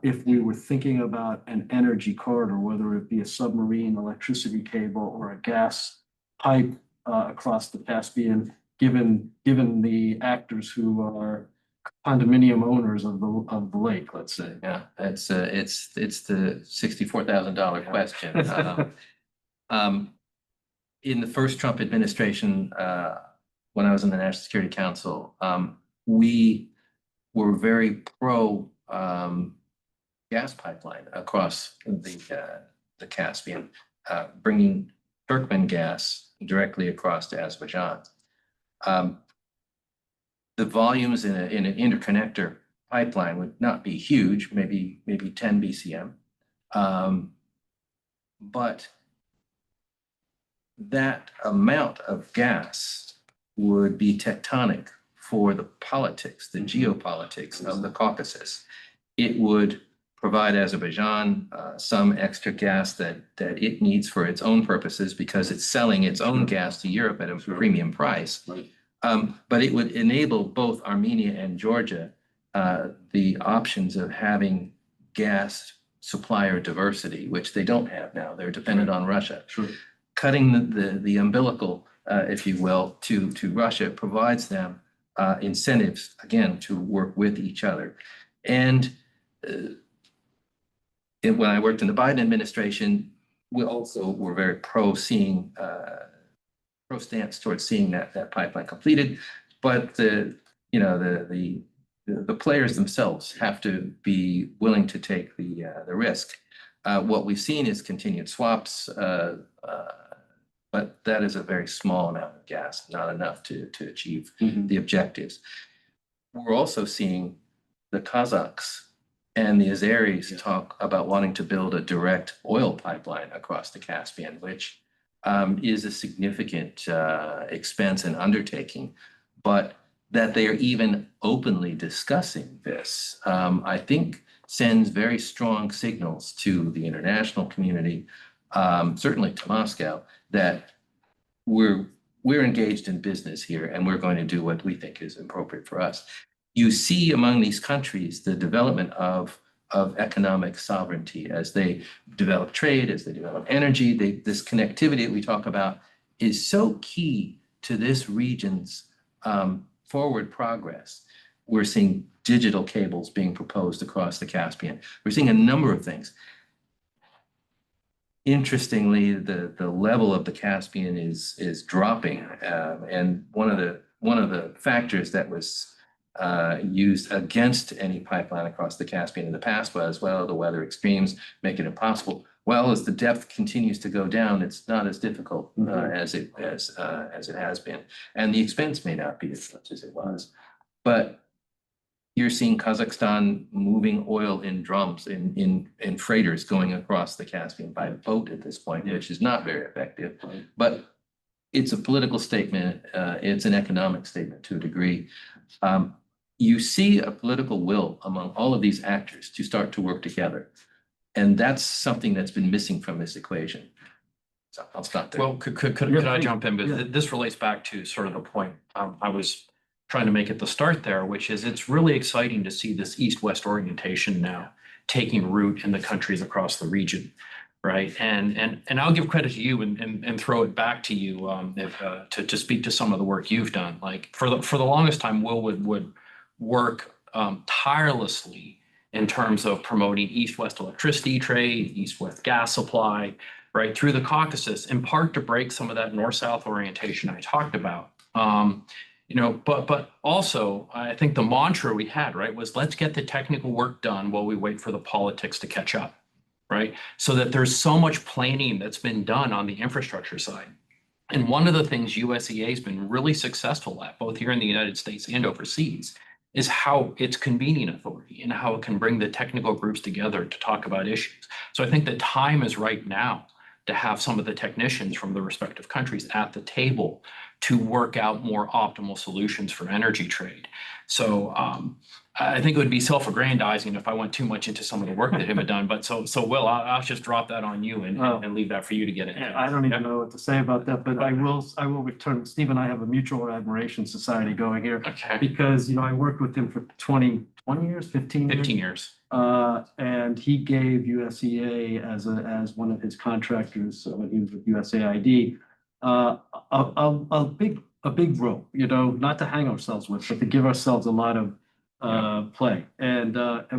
[SPEAKER 9] if we were thinking about an energy corridor, whether it be a submarine electricity cable or a gas pipe across the Caspian, given the actors who are condominium owners of the lake, let's say?
[SPEAKER 11] Yeah, it's the $64,000 question. In the first Trump administration, when I was in the National Security Council, we were very pro gas pipeline across the Caspian, bringing Turkmen gas directly across to Azerbaijan. The volumes in an interconnector pipeline would not be huge, maybe 10 BCM, but that amount of gas would be tectonic for the politics, the geopolitics of the Caucasus. It would provide Azerbaijan some extra gas that it needs for its own purposes because it's selling its own gas to Europe at a premium price.
[SPEAKER 1] Right.
[SPEAKER 11] But it would enable both Armenia and Georgia the options of having gas supplier diversity, which they don't have now. They're dependent on Russia.
[SPEAKER 1] Sure.
[SPEAKER 11] Cutting the umbilical, if you will, to Russia provides them incentives, again, to work with each other. And when I worked in the Biden administration, we also were very pro stance towards seeing that pipeline completed. But the players themselves have to be willing to take the risk. What we've seen is continued swaps, but that is a very small amount of gas, not enough to achieve the objectives. We're also seeing the Kazakhs and the Azeris talk about wanting to build a direct oil pipeline across the Caspian, which is a significant expense and undertaking, but that they are even openly discussing this, I think sends very strong signals to the international community, certainly to Moscow, that we're engaged in business here and we're going to do what we think is appropriate for us. You see among these countries the development of economic sovereignty as they develop trade, as they develop energy. This connectivity that we talk about is so key to this region's forward progress. We're seeing digital cables being proposed across the Caspian. We're seeing a number of things. Interestingly, the level of the Caspian is dropping, and one of the factors that was used against any pipeline across the Caspian in the past was, well, the weather extremes make it impossible. Well, as the depth continues to go down, it's not as difficult as it has been, and the expense may not be as much as it was. But you're seeing Kazakhstan moving oil in drums, in freighters going across the Caspian by boat at this point, which is not very effective. But it's a political statement. It's an economic statement to a degree. You see a political will among all of these actors to start to work together. And that's something that's been missing from this equation. So I'll stop there.
[SPEAKER 10] Well, could I jump in? But this relates back to sort of the point I was trying to make at the start there, which is it's really exciting to see this East-West orientation now taking root in the countries across the region, right? And I'll give credit to you and throw it back to you to speak to some of the work you've done. Like for the longest time, Will would work tirelessly in terms of promoting East-West electricity trade, East-West gas supply, right, through the Caucasus, in part to break some of that North-South orientation I talked about. But also, I think the mantra we had, right, was let's get the technical work done while we wait for the politics to catch up, right? So that there's so much planning that's been done on the infrastructure side. And one of the things USEA has been really successful at, both here in the United States and overseas, is how it's convening authority and how it can bring the technical groups together to talk about issues. So I think the time is right now to have some of the technicians from the respective countries at the table to work out more optimal solutions for energy trade. So I think it would be self-aggrandizing if I went too much into some of the work that him had done. But so Will, I'll just drop that on you and leave that for you to get into.
[SPEAKER 9] I don't even know what to say about that, but I will return. Steve and I have a mutual admiration society going here.
[SPEAKER 10] Okay.
[SPEAKER 9] Because, I worked with him for 20 years, 15 years.
[SPEAKER 10] 15 years.
[SPEAKER 9] And he gave USEA as one of his contractors when he was with USAID, a big role, not to hang ourselves with, but to give ourselves a lot of play. And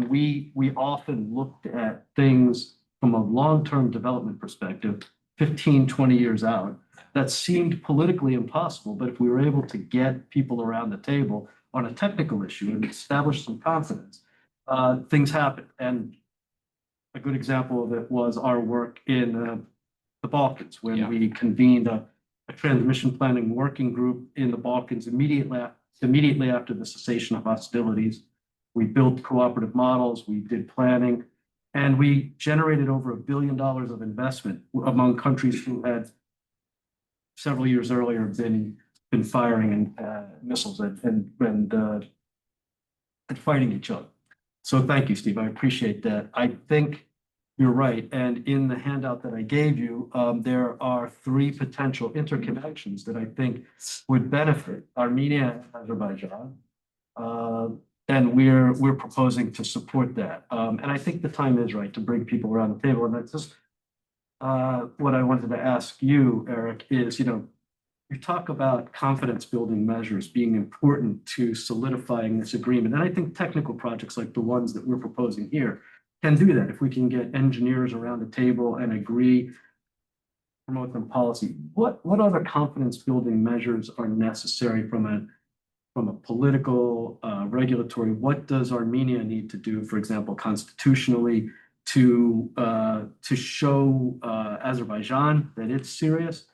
[SPEAKER 9] we often looked at things from a long-term development perspective, 15, 20 years out, that seemed politically impossible. But if we were able to get people around the table on a technical issue and establish some confidence, things happen. And a good example of it was our work in the Balkans, when we convened a transmission planning working group in the Balkans immediately after the cessation of hostilities. We built cooperative models, we did planning, and we generated over $1 billion of investment among countries who had several years earlier been firing missiles and fighting each other. So thank you, Steve. I appreciate that. I think you're right. And in the handout that I gave you, there are 3 potential interconnections that I think would benefit Armenia and Azerbaijan. And we're proposing to support that. And I think the time is right to bring people around the table. And that's just what I wanted to ask you, Eric, is, you talk about confidence building measures being important to solidifying this agreement. And I think technical projects like the ones that we're proposing here can do that. If we can get engineers around the table and agree, promote them policy. What other confidence building measures are necessary from a political, regulatory? What does Armenia need to do, for example, constitutionally, to show Azerbaijan that it's serious,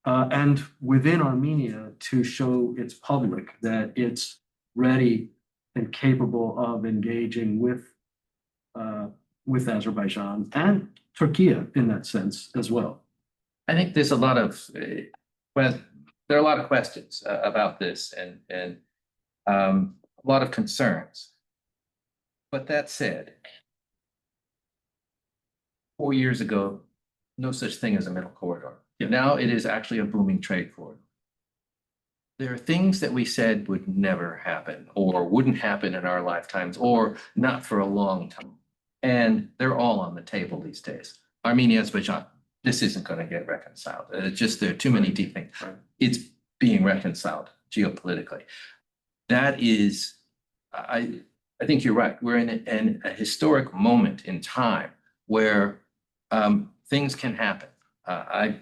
[SPEAKER 9] and within Armenia to show its public that it's ready and capable of engaging with Azerbaijan and Turkey in that sense as well.
[SPEAKER 11] I think there's a lot of, well, there are a lot of questions about this and a lot of concerns. But that said, 4 years ago, no such thing as a middle corridor. Now it is actually a booming trade corridor. There are things that we said would never happen or wouldn't happen in our lifetimes or not for a long time. And they're all on the table these days. Armenia, Azerbaijan, this isn't going to get reconciled. Just there are too many deep things. It's being reconciled geopolitically. That is, I think you're right. We're in a historic moment in time where things can happen. I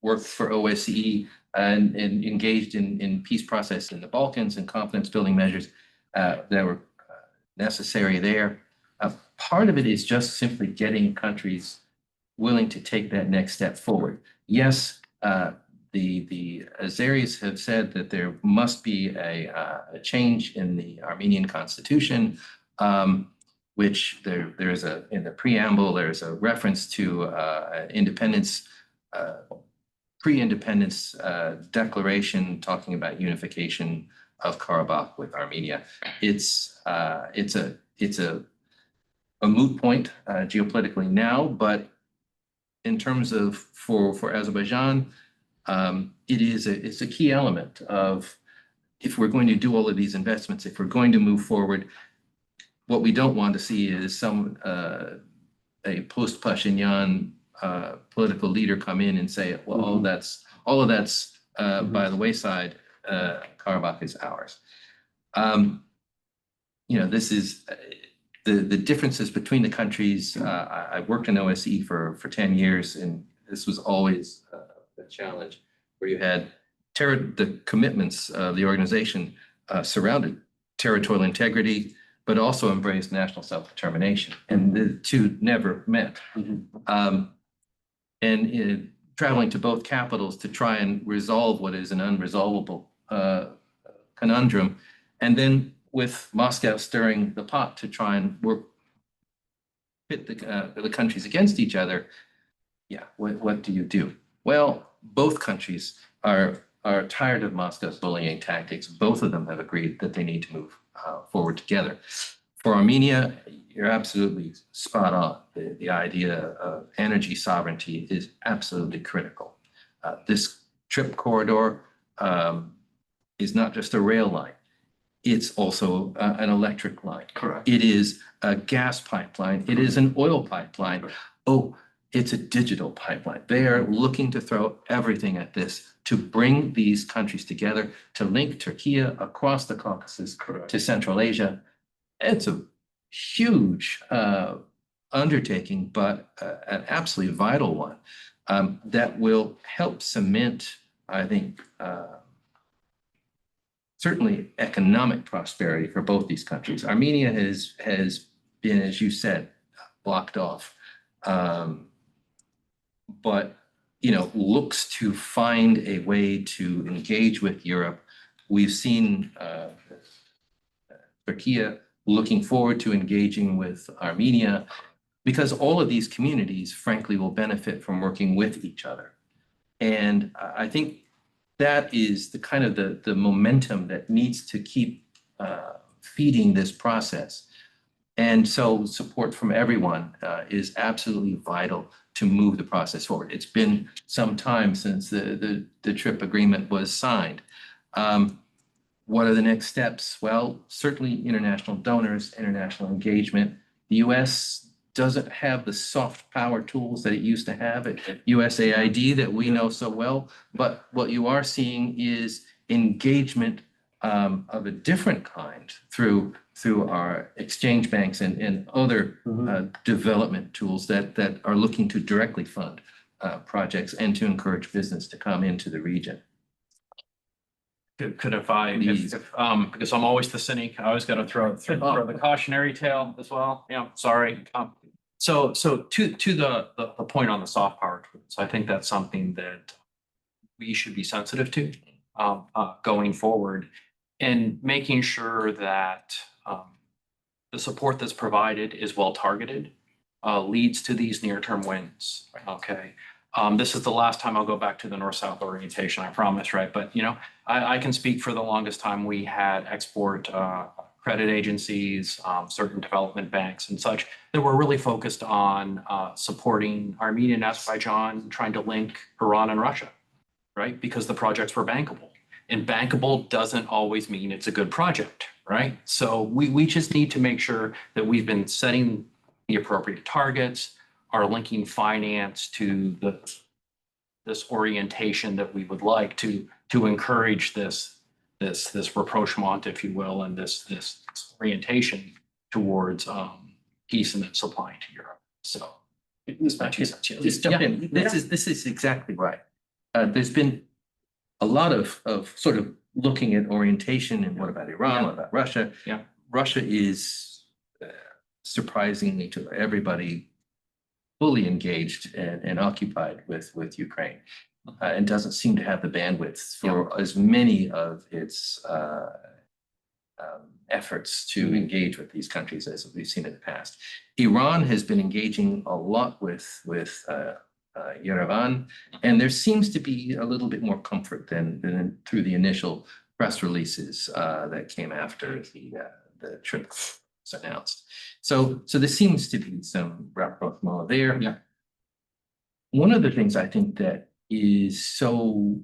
[SPEAKER 11] worked for OSCE and engaged in peace process in the Balkans and confidence building measures that were necessary there. Part of it is just simply getting countries willing to take that next step forward. Yes, the Azeris have said that there must be a change in the Armenian constitution, which there's in the preamble, there's a reference to independence, pre-independence declaration talking about unification of Karabakh with Armenia. It's a moot point geopolitically now, but in terms of for Azerbaijan, it's a key element of if we're going to do all of these investments, if we're going to move forward, what we don't want to see is a post-Pashinyan political leader come in and say, well, all of that's by the wayside, Karabakh is ours. This is the differences between the countries. I worked in OSCE for 10 years, and this was always a challenge where you had the commitments of the organization surrounded territorial integrity, but also embraced national self-determination. And the two never met. Traveling to both capitals to try and resolve what is an unresolvable conundrum, and then with Moscow stirring the pot to try and pit the countries against each other. Yeah, what do you do? Well, both countries are tired of Moscow's bullying tactics. Both of them have agreed that they need to move forward together. For Armenia, you're absolutely spot on. The idea of energy sovereignty is absolutely critical. This trip corridor is not just a rail line. It's also an electric line.
[SPEAKER 6] Correct.
[SPEAKER 11] It is a gas pipeline. It is an oil pipeline. Oh, it's a digital pipeline. They are looking to throw everything at this to bring these countries together, to link Turkey across the Caucasus to Central Asia. It's a huge undertaking, but an absolutely vital one that will help cement, I think, certainly economic prosperity for both these countries. Armenia has been, as you said, blocked off, but looks to find a way to engage with Europe. We've seen Turkey looking forward to engaging with Armenia, because all of these communities, frankly, will benefit from working with each other. And I think that is the kind of the momentum that needs to keep feeding this process. And so support from everyone is absolutely vital to move the process forward. It's been some time since the TRIP agreement was signed. What are the next steps? Well, certainly international donors, international engagement. The US doesn't have the soft power tools that it used to have at USAID that we know so well. But what you are seeing is engagement of a different kind through our exchange banks and other development tools that are looking to directly fund projects and to encourage business to come into the region.
[SPEAKER 10] Could if because I'm always the cynic, I always got to throw the cautionary tale as well. Sorry. So to the point on the soft power tools, I think that's something that we should be sensitive to going forward, and making sure that the support that's provided is well targeted, leads to these near-term wins. Okay. This is the last time I'll go back to the north-south orientation, I promise, right? But I can speak for the longest time. We had export credit agencies, certain development banks and such that were really focused on supporting Armenia and Azerbaijan, trying to link Iran and Russia, right? Because the projects were bankable. And bankable doesn't always mean it's a good project, right? So we just need to make sure that we've been setting the appropriate targets, are linking finance to this orientation that we would like to encourage this rapprochement, if you will, and this orientation towards peace and supply to Europe. So
[SPEAKER 11] Just jump in. This is exactly right. There's been a lot of sort of looking at orientation and what about Iran, what about Russia?
[SPEAKER 10] Yeah.
[SPEAKER 11] Russia is surprisingly to everybody fully engaged and occupied with Ukraine, and doesn't seem to have the bandwidth for as many of its efforts to engage with these countries as we've seen in the past. Iran has been engaging a lot with Yerevan, and there seems to be a little bit more comfort than through the initial press releases that came after the trip was announced. So there seems to be some rapprochement there.
[SPEAKER 10] Yeah.
[SPEAKER 11] One of the things I think that is so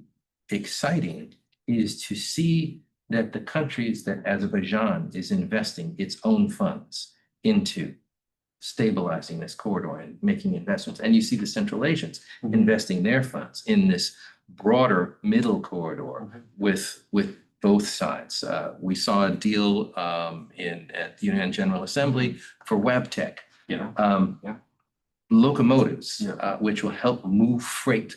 [SPEAKER 11] exciting is to see that the countries that Azerbaijan is investing its own funds into stabilizing this corridor and making investments. And you see the Central Asians investing their funds in this broader middle corridor with both sides. We saw a deal at the UN General Assembly for WebTech. Locomotives, which will help move freight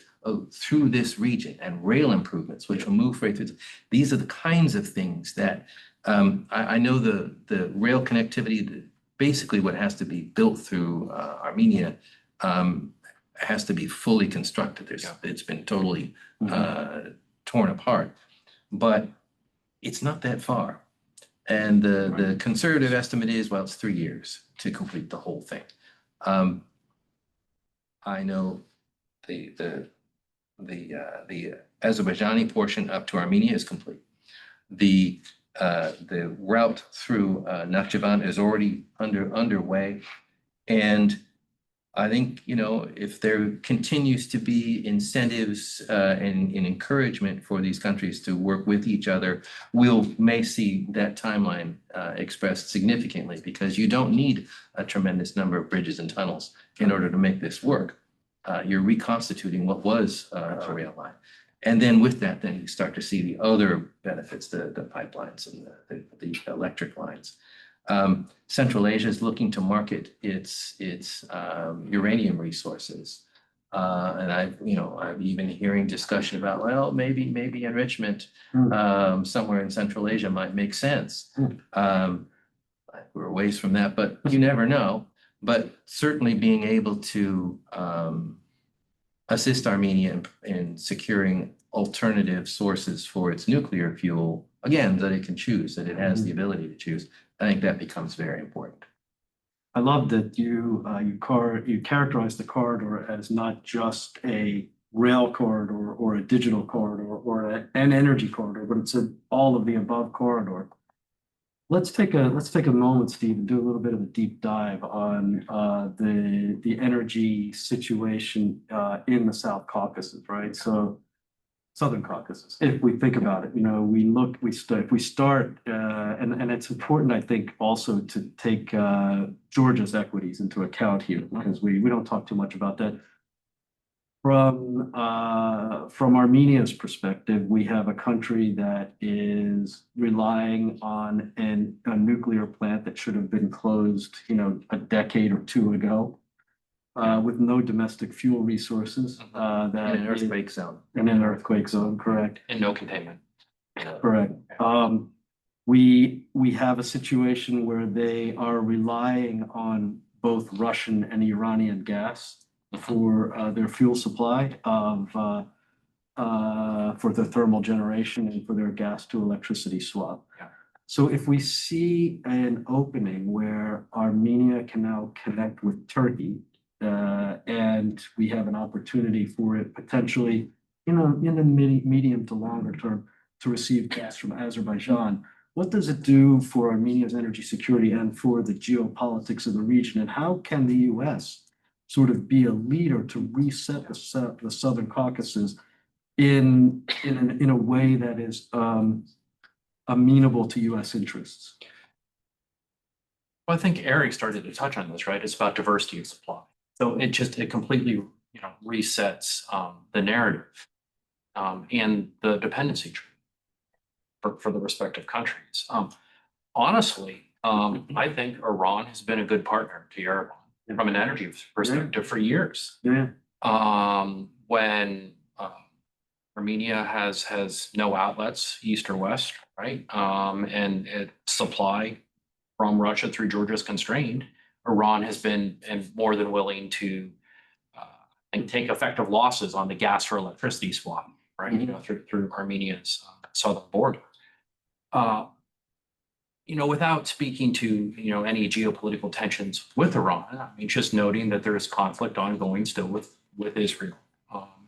[SPEAKER 11] through this region, and rail improvements, which will move freight through. These are the kinds of things that I know the rail connectivity, basically what has to be built through Armenia has to be fully constructed. It's been totally torn apart, but it's not that far. And the conservative estimate is, well, it's 3 years to complete the whole thing. I know the Azerbaijani portion up to Armenia is complete. The route through Nakhchivan is already underway, and I think if there continues to be incentives and encouragement for these countries to work with each other, may see that timeline expressed significantly, because you don't need a tremendous number of bridges and tunnels in order to make this work. You're reconstituting what was a rail line. And then with that, then you start to see the other benefits, the pipelines and the electric lines. Central Asia is looking to market its uranium resources. And I'm even hearing discussion about, well, maybe enrichment somewhere in Central Asia might make sense. We're a ways from that, but you never know. But certainly being able to assist Armenia in securing alternative sources for its nuclear fuel, again, that it can choose, that it has the ability to choose, I think that becomes very important.
[SPEAKER 9] I love that you characterize the corridor as not just a rail corridor or a digital corridor or an energy corridor, but it's all of the above corridor. Let's take a moment, Steve, and do a little bit of a deep dive on the energy situation in the South Caucasus, right? So Southern Caucasus. If we think about it, if we start, and it's important, I think, also to take Georgia's equities into account here, because we don't talk too much about that. From Armenia's perspective, we have a country that is relying on a nuclear plant that should have been closed, a decade or two ago, with no domestic fuel resources.
[SPEAKER 11] In an earthquake zone.
[SPEAKER 9] In an earthquake zone, correct.
[SPEAKER 10] And no containment.
[SPEAKER 9] Correct. We have a situation where they are relying on both Russian and Iranian gas for their fuel supply of for their thermal generation and for their gas to electricity swap.
[SPEAKER 10] Yeah.
[SPEAKER 9] So if we see an opening where Armenia can now connect with Turkey, and we have an opportunity for it potentially in the medium to longer term to receive gas from Azerbaijan, what does it do for Armenia's energy security and for the geopolitics of the region? And how can the US sort of be a leader to reset the Southern Caucasus in a way that is amenable to US interests?
[SPEAKER 10] Well, I think Eric started to touch on this, right? It's about diversity of supply. So it completely, resets the narrative and the dependency tree for the respective countries. Honestly, I think Iran has been a good partner to Yerevan from an energy perspective for years.
[SPEAKER 9] Yeah.
[SPEAKER 10] When Armenia has no outlets, east or west, right? And supply from Russia through Georgia is constrained. Iran has been more than willing to and take effective losses on the gas for electricity swap, right? Through Armenia's southern border. Without speaking to any geopolitical tensions with Iran, I mean, just noting that there is conflict ongoing still with Israel,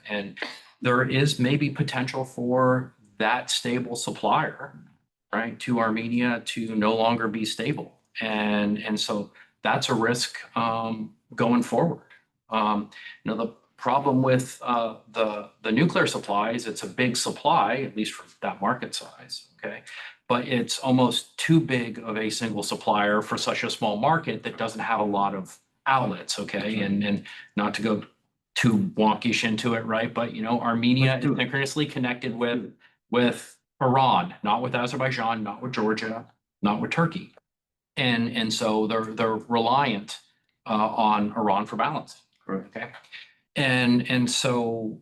[SPEAKER 10] and there is maybe potential for that stable supplier, right, to Armenia to no longer be stable, and so that's a risk going forward. The problem with the nuclear supply is it's a big supply, at least for that market size, okay? But it's almost too big of a single supplier for such a small market that doesn't have a lot of outlets, okay? And not to go too wonkish into it, right? But Armenia is synchronously connected with Iran, not with Azerbaijan, not with Georgia, not with Turkey. And so they're reliant on Iran for balance. Okay. And so,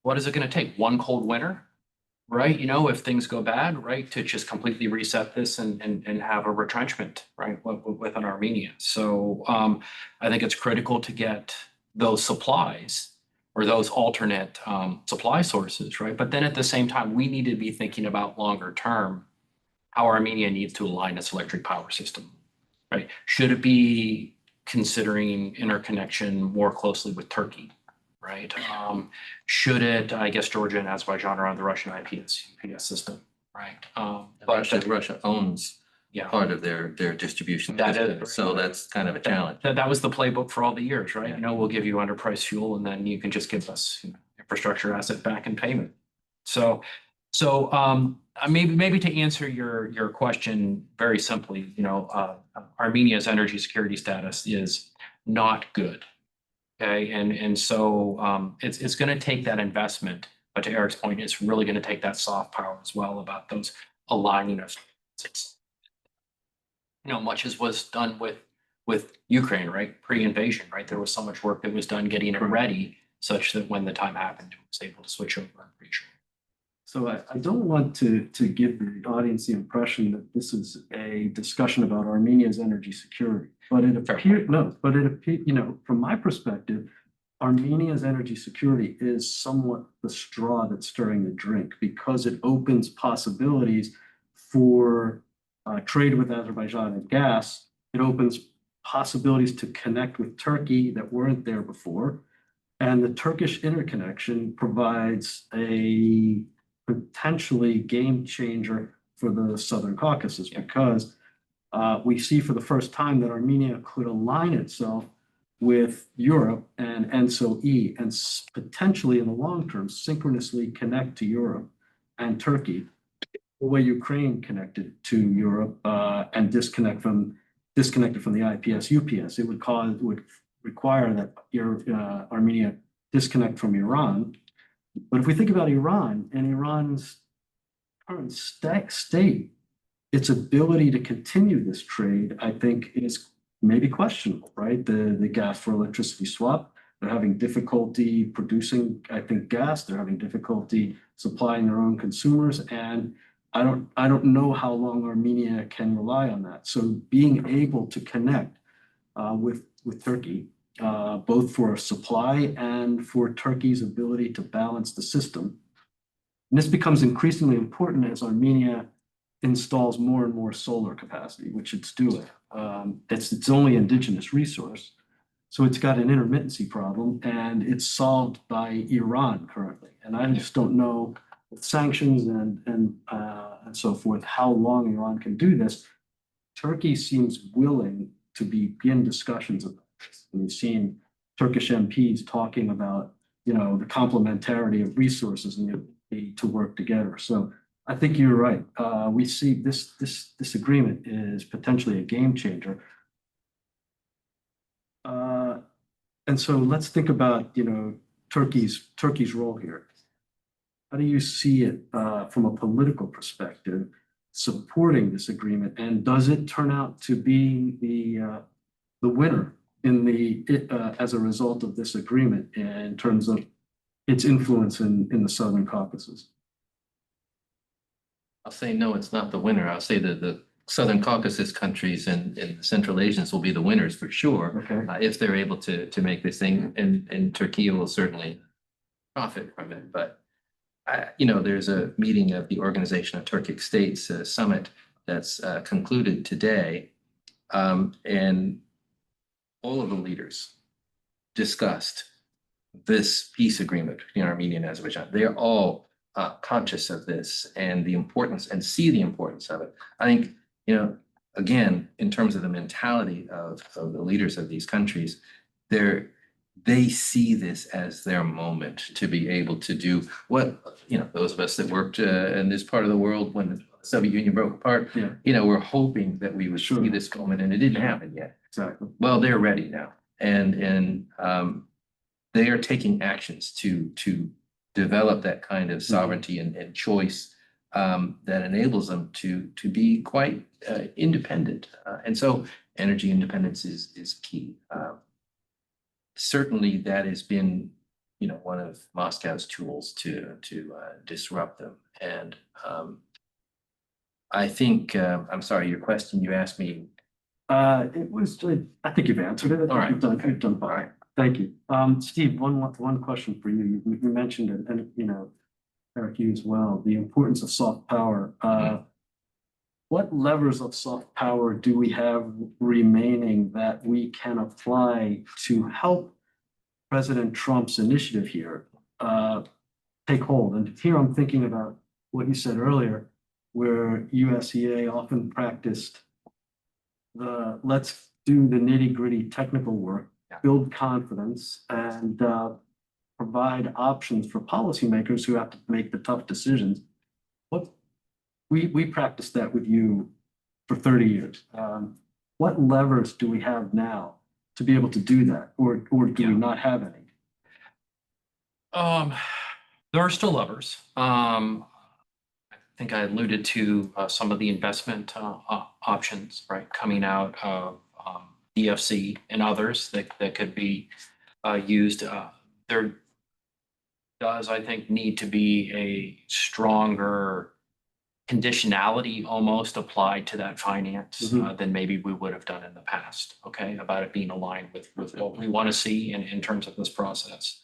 [SPEAKER 10] what is it going to take? One cold winter, right? If things go bad, right, to just completely reset this and have a retrenchment, right, within Armenia. So I think it's critical to get those supplies or those alternate supply sources, right? But then at the same time, we need to be thinking about longer term how Armenia needs to align its electric power system, right? Should it be considering interconnection more closely with Turkey, right? Should it, I guess Georgia and Azerbaijan are on the Russian UPS system, right?
[SPEAKER 11] But Russia owns
[SPEAKER 10] yeah,
[SPEAKER 11] part of their distribution
[SPEAKER 10] That
[SPEAKER 11] system,
[SPEAKER 10] is-
[SPEAKER 11] so that's kind of a challenge.
[SPEAKER 10] that was the playbook for all the years, right?
[SPEAKER 11] Yeah.
[SPEAKER 10] We'll give you underpriced fuel and then you can just give us infrastructure asset back in payment. So maybe to answer your question very simply, Armenia's energy security status is not good. Okay, and so it's going to take that investment, but to Eric's point, it's really going to take that soft power as well about those aligning of. Much as was done with Ukraine, right? Pre-invasion, right? There was so much work that was done getting it ready such that when the time happened, it was able to switch over and reach.
[SPEAKER 9] So I don't want to give the audience the impression that this is a discussion about Armenia's energy security, but it appears, from my perspective, Armenia's energy security is somewhat the straw that's stirring the drink because it opens possibilities for trade with Azerbaijan and gas. It opens possibilities to connect with Turkey that weren't there before. And the Turkish interconnection provides a potentially game changer for the Southern Caucasus because we see for the first time that Armenia could align itself with Europe and ENTSO-E and potentially in the long term synchronously connect to Europe and Turkey the way Ukraine connected to Europe and disconnected from the IPS-UPS. It would require that Armenia disconnect from Iran. But if we think about Iran and Iran's current state, its ability to continue this trade, I think, is maybe questionable, right? The gas for electricity swap, they're having difficulty producing, I think, gas. They're having difficulty supplying their own consumers. And I don't know how long Armenia can rely on that. So being able to connect with Turkey, both for supply and for Turkey's ability to balance the system. And this becomes increasingly important as Armenia installs more and more solar capacity, which it's doing. It's its only indigenous resource. So it's got an intermittency problem, and it's solved by Iran currently. And I just don't know with sanctions and so forth, how long Iran can do this. Turkey seems willing to begin discussions about this. And we've seen Turkish MPs talking about, the complementarity of resources and the ability to work together. So I think you're right. We see this agreement is potentially a game changer. And so let's think about, Turkey's role here. How do you see it from a political perspective, supporting this agreement? And does it turn out to be the winner as a result of this agreement in terms of its influence in the Southern Caucasus?
[SPEAKER 11] I'll say no, it's not the winner. I'll say that the Southern Caucasus countries and the Central Asians will be the winners for sure.
[SPEAKER 9] Okay.
[SPEAKER 11] If they're able to make this thing, and Turkey will certainly profit from it. But there's a meeting of the Organization of Turkic States summit that's concluded today, and all of the leaders discussed this peace agreement between Armenia and Azerbaijan. They are all conscious of this and the importance, and see the importance of it. I think, again, in terms of the mentality of the leaders of these countries, they see this as their moment to be able to do what, those of us that worked in this part of the world when the Soviet Union broke apart, we're hoping that we would see this moment, and it didn't happen yet.
[SPEAKER 9] Exactly.
[SPEAKER 11] Well, they're ready now. And they are taking actions to develop that kind of sovereignty and choice that enables them to be quite independent. And so energy independence is key. Certainly that has been, one of Moscow's tools to disrupt them. And I think, I'm sorry, your question, you asked me.
[SPEAKER 9] It was, I think you've answered it.
[SPEAKER 11] All right.
[SPEAKER 9] You've done fine. Thank you. Steve, one question for you. You mentioned it, and Eric, you as well, the importance of soft power. What levers of soft power do we have remaining that we can apply to help President Trump's initiative here take hold? And here I'm thinking about what you said earlier, where USEA often practiced let's do the nitty-gritty technical work, build confidence, and provide options for policymakers who have to make the tough decisions. We practiced that with you for 30 years. What levers do we have now to be able to do that, or do we not have any?
[SPEAKER 10] There are still levers. I think I alluded to some of the investment options, right, coming out of DFC and others that could be used. There does, I think, need to be a stronger conditionality almost applied to that finance than maybe we would have done in the past, okay, about it being aligned with what we want to see in terms of this process.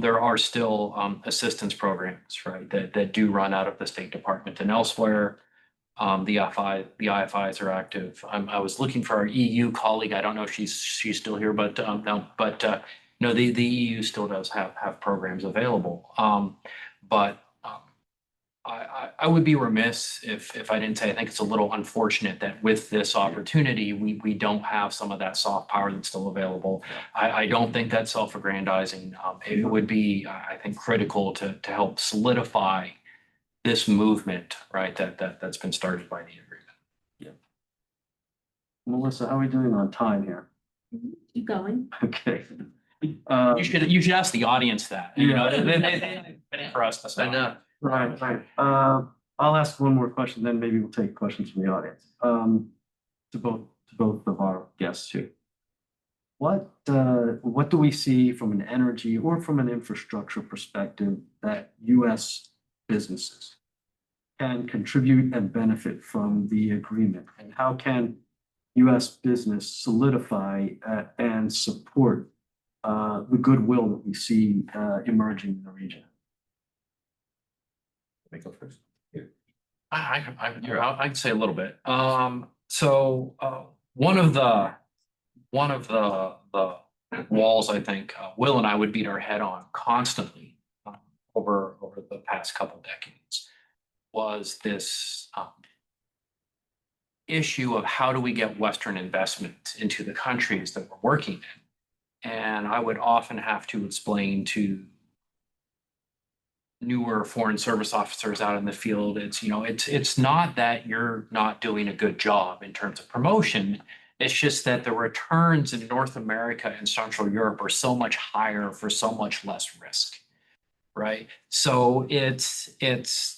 [SPEAKER 10] There are still assistance programs, right, that do run out of the State Department and elsewhere. The IFIs are active. I was looking for our EU colleague. I don't know if she's still here, but no, the EU still does have programs available. But I would be remiss if I didn't say I think it's a little unfortunate that with this opportunity, we don't have some of that soft power that's still available. I don't think that's self-aggrandizing. It would be, I think, critical to help solidify this movement, right, that's been started by the agreement.
[SPEAKER 9] Yeah. Melissa, how are we doing on time here?
[SPEAKER 2] Keep going.
[SPEAKER 9] Okay.
[SPEAKER 10] You should ask the audience that. For us to say.
[SPEAKER 9] Right. I'll ask one more question, then maybe we'll take questions from the audience. To both of our guests here. What do we see from an energy or from an infrastructure perspective that U.S. businesses can contribute and benefit from the agreement? And how can US business solidify and support the goodwill that we see emerging in the region?
[SPEAKER 11] Let me go first.
[SPEAKER 10] I can say a little bit. One of the walls I think Will and I would beat our head on constantly over the past couple decades was this issue of how do we get Western investment into the countries that we're working in. And I would often have to explain to newer foreign service officers out in the field, it's not that you're not doing a good job in terms of promotion. It's just that the returns in North America and Central Europe are so much higher for so much less risk, right? So it's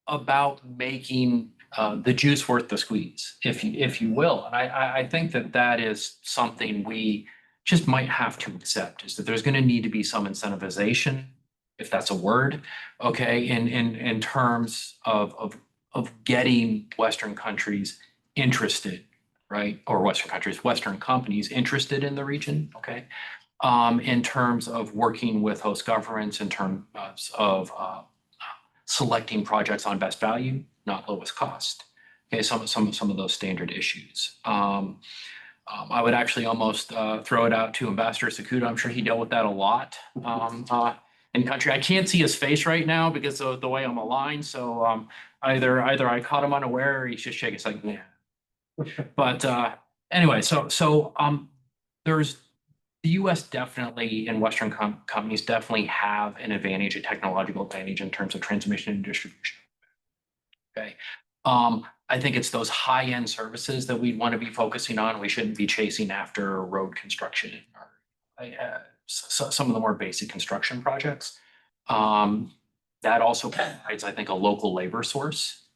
[SPEAKER 10] about making the juice worth the squeeze, if you will. And I think that is something we just might have to accept, is that there's going to need to be some incentivization, if that's a word, okay, in terms of getting Western countries interested, right? Or Western companies interested in the region, okay? In terms of working with host governments, in terms of selecting projects on best value, not lowest cost. Okay, some of those standard issues. I would actually almost throw it out to Ambassador Sakuda. I'm sure he dealt with that a lot in country. I can't see his face right now because of the way I'm aligned. So either I caught him unaware or he's just shaking. It's like, yeah. But anyway, so there's the U.S. definitely and Western companies definitely have an advantage, a technological advantage in terms of transmission and distribution. Okay. I think it's those high-end services that we want to be focusing on. We shouldn't be chasing after road construction or some of the more basic construction projects. That also provides, I think, a local labor source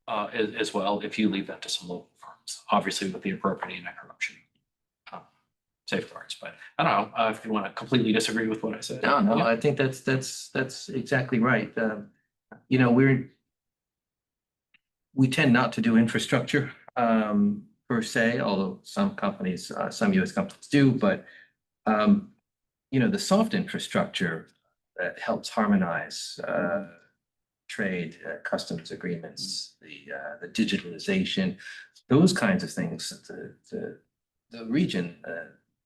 [SPEAKER 10] as well, if you leave that to some local firms, obviously with the appropriate anti-corruption safeguards. But I don't know if you want to completely disagree with what I said.
[SPEAKER 11] No,
[SPEAKER 10] Yeah.
[SPEAKER 11] I think that's exactly right. We tend not to do infrastructure per se, although some companies, some US companies do, but the soft infrastructure that helps harmonize trade, customs agreements, the digitalization, those kinds of things. The region,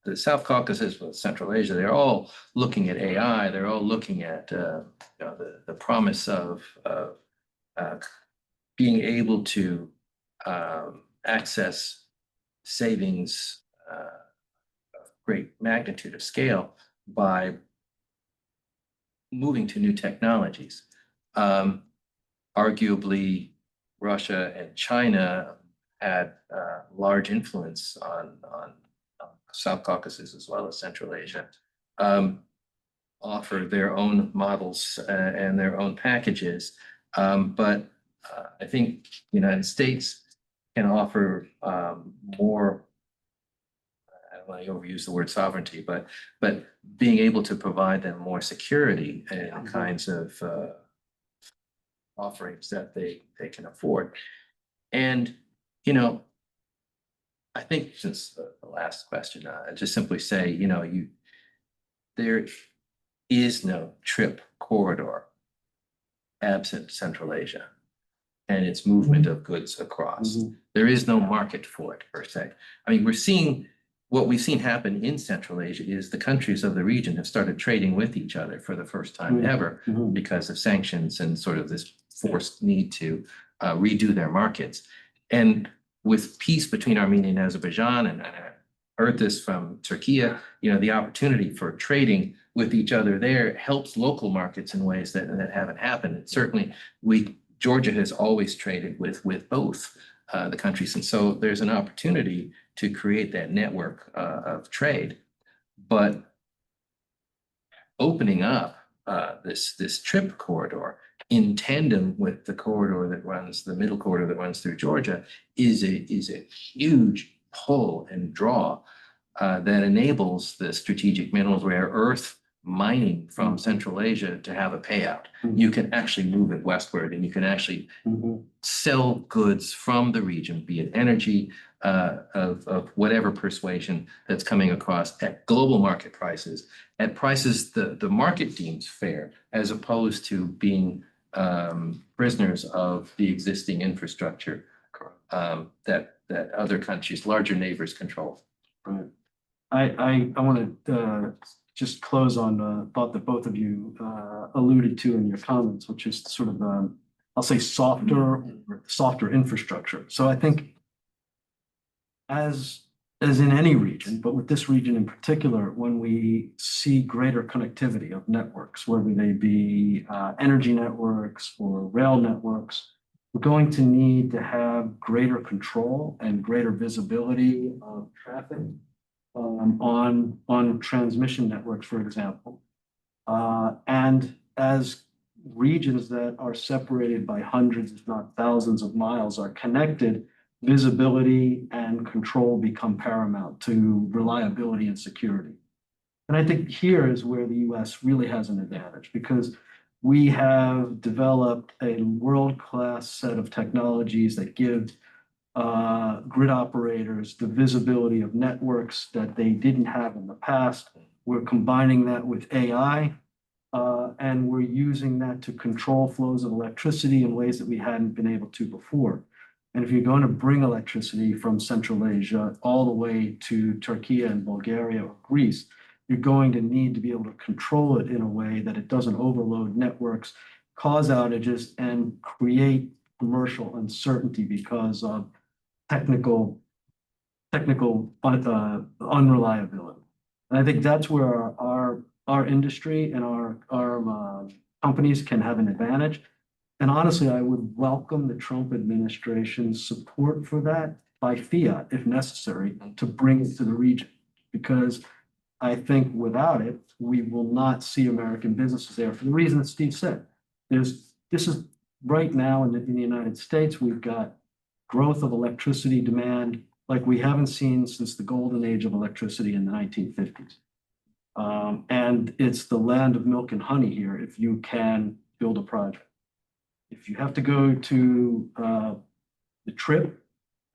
[SPEAKER 11] the South Caucasus, Central Asia, they're all looking at AI. They're all looking at the promise of being able to access savings of great magnitude of scale by moving to new technologies. Arguably, Russia and China had large influence on South Caucasus as well as Central Asia, offer their own models and their own packages. But I think the United States can offer more. I don't want to overuse the word sovereignty, but being able to provide them more security and kinds of offerings that they can afford. And I think since the last question, I just simply say, there is no trip corridor absent Central Asia and its movement of goods across. There is no market for it per se. I mean, what we've seen happen in Central Asia is the countries of the region have started trading with each other for the first time ever because of sanctions and sort of this forced need to redo their markets. And with peace between Armenia and Azerbaijan, and I heard this from Turkey, the opportunity for trading with each other there helps local markets in ways that haven't happened. And certainly, Georgia has always traded with both the countries, and so there's an opportunity to create that network of trade. But opening up this trip corridor in tandem with the middle corridor that runs through Georgia is a huge pull and draw that enables the strategic minerals, rare earth mining from Central Asia to have a payout. You can actually move it westward and you can actually sell goods from the region, be it energy, of whatever persuasion that's coming across at global market prices, at prices the market deems fair, as opposed to being prisoners of the existing infrastructure that other countries, larger neighbors control.
[SPEAKER 9] Right. I want to just close on a thought that both of you alluded to in your comments, which is sort of I'll say softer infrastructure. So I think as in any region, but with this region in particular, when we see greater connectivity of networks, whether they be energy networks or rail networks, we're going to need to have greater control and greater visibility of traffic on transmission networks, for example. And as regions that are separated by hundreds, if not thousands of miles are connected, visibility and control become paramount to reliability and security. And I think here is where the US really has an advantage, because we have developed a world-class set of technologies that give grid operators the visibility of networks that they didn't have in the past. We're combining that with AI, and we're using that to control flows of electricity in ways that we hadn't been able to before. And if you're going to bring electricity from Central Asia all the way to Turkey and Bulgaria or Greece, you're going to need to be able to control it in a way that it doesn't overload networks, cause outages, and create commercial uncertainty because of technical unreliability. And I think that's where our industry and our companies can have an advantage. And honestly, I would welcome the Trump administration's support for that by fiat, if necessary, to bring it to the region. Because I think without it, we will not see American businesses there for the reason that Steve said. This is right now in the United States, we've got growth of electricity demand like we haven't seen since the golden age of electricity in the 1950s. And it's the land of milk and honey here if you can build a project. If you have to go to the Trip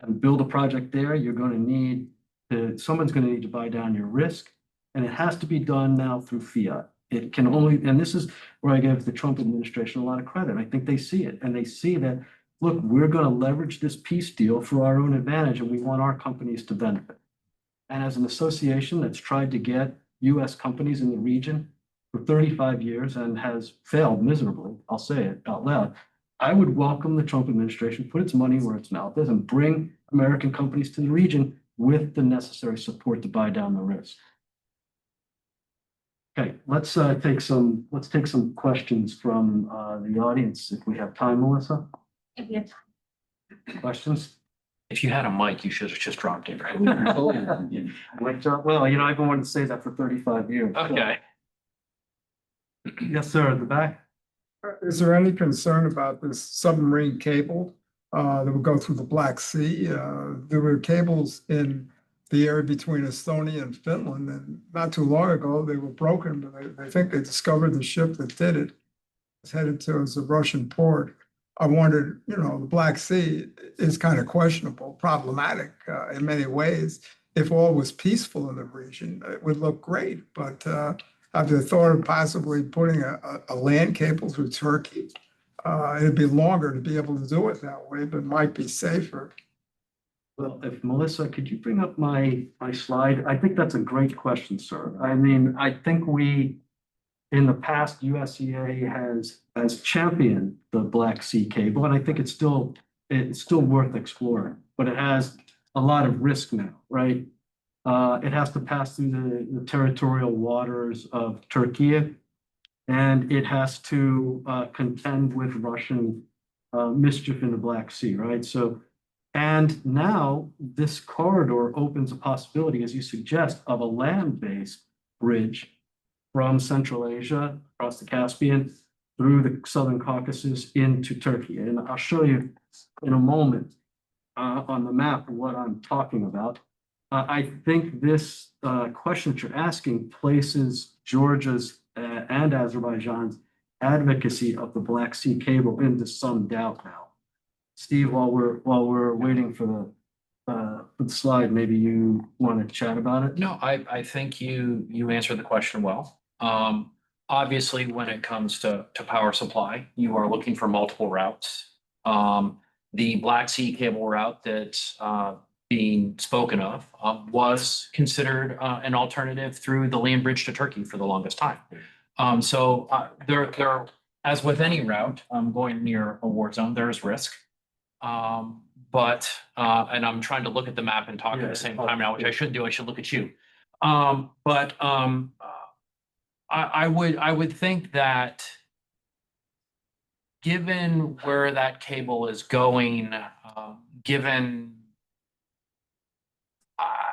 [SPEAKER 9] and build a project there, you're going to need someone's going to need to buy down your risk, and it has to be done now through fiat. It can only, and this is where I give the Trump administration a lot of credit. I think they see it, and they see that, look, we're going to leverage this peace deal for our own advantage, and we want our companies to benefit. And as an association that's tried to get US companies in the region for 35 years and has failed miserably, I'll say it out loud, I would welcome the Trump administration, put its money where its mouth is, and bring American companies to the region with the necessary support to buy down the risk. Okay, let's take some questions from the audience if we have time, Melissa.
[SPEAKER 2] If we have time.
[SPEAKER 9] Questions?
[SPEAKER 10] If you had a mic, you should have just dropped it, right?
[SPEAKER 9] Well, I've been wanting to say that for 35 years.
[SPEAKER 10] Okay.
[SPEAKER 9] Yes, sir, at the back.
[SPEAKER 12] Is there any concern about this submarine cable that would go through the Black Sea? There were cables in the area between Estonia and Finland, and not too long ago they were broken, but they think they discovered the ship that did it. It's headed towards a Russian port. I wondered, the Black Sea is kind of questionable, problematic in many ways. If all was peaceful in the region, it would look great, but have you thought of possibly putting a land cable through Turkey? It'd be longer to be able to do it that way, but might be safer.
[SPEAKER 9] Well, if Melissa, could you bring up my slide? I think that's a great question, sir. I mean, I think in the past, USEA has championed the Black Sea cable, and I think it's still worth exploring, but it has a lot of risk now, right? It has to pass through the territorial waters of Turkey, and it has to contend with Russian mischief in the Black Sea, right? So, and now this corridor opens a possibility, as you suggest, of a land-based bridge from Central Asia across the Caspian through the Southern Caucasus into Turkey. And I'll show you in a moment on the map what I'm talking about. I think this question that you're asking places Georgia's and Azerbaijan's advocacy of the Black Sea cable into some doubt now. Steve, while we're waiting for the slide, maybe you want to chat about it?
[SPEAKER 10] No, I think you answered the question well. Obviously, when it comes to power supply, you are looking for multiple routes. The Black Sea cable route that's being spoken of was considered an alternative through the land bridge to Turkey for the longest time. So there, as with any route going near a war zone, there is risk. But and I'm trying to look at the map and talk at the same time now, which I shouldn't do. I should look at you. But I would think that given where that cable is going, given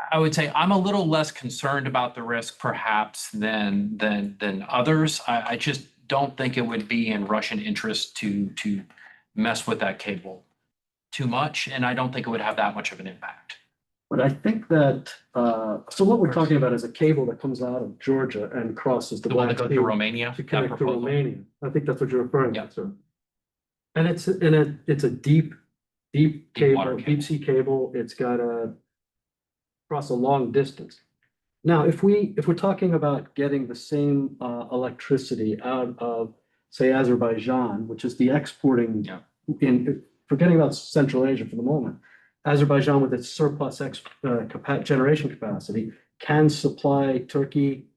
[SPEAKER 10] I would say I'm a little less concerned about the risk perhaps than others. I just don't think it would be in Russian interest to mess with that cable too much, and I don't think it would have that much of an impact.
[SPEAKER 9] But I think that, so what we're talking about is a cable that comes out of Georgia and crosses the
[SPEAKER 10] The one that
[SPEAKER 9] Black
[SPEAKER 10] goes
[SPEAKER 9] Sea
[SPEAKER 10] to Romania.
[SPEAKER 9] to
[SPEAKER 10] that
[SPEAKER 9] connect to
[SPEAKER 10] proposal.
[SPEAKER 9] Romania. I think that's what you're referring
[SPEAKER 10] Yeah.
[SPEAKER 9] to, sir. And it's a deep cable,
[SPEAKER 10] water cable.
[SPEAKER 9] deep sea cable. It's got a across a long distance. Now, if we're talking about getting the same electricity out of, say, Azerbaijan, which is the exporting
[SPEAKER 10] Yeah.
[SPEAKER 9] in forgetting about Central Asia for the moment, Azerbaijan with its surplus generation capacity can supply Turkey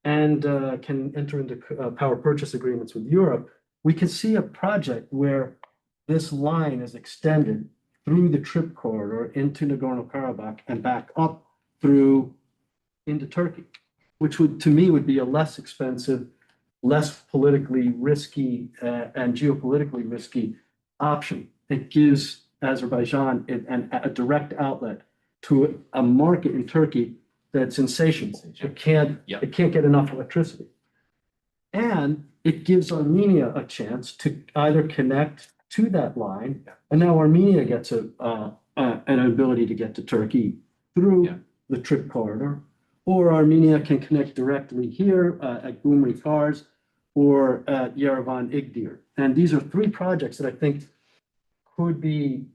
[SPEAKER 9] and can enter into power purchase agreements with Europe. We can see a project where this line is extended through the trip corridor into Nagorno-Karabakh and back up through into Turkey, which would, to me, would be a less expensive, less politically risky and geopolitically risky option. It gives Azerbaijan a direct outlet to a market in Turkey that's insatiable. It can't get enough electricity. And it gives Armenia a chance to either connect to that line, and now Armenia gets an ability to get to Turkey through the trip corridor, or Armenia can connect directly here at Gumri Kars or at Yerevan Igdir. And these are three projects that I think could be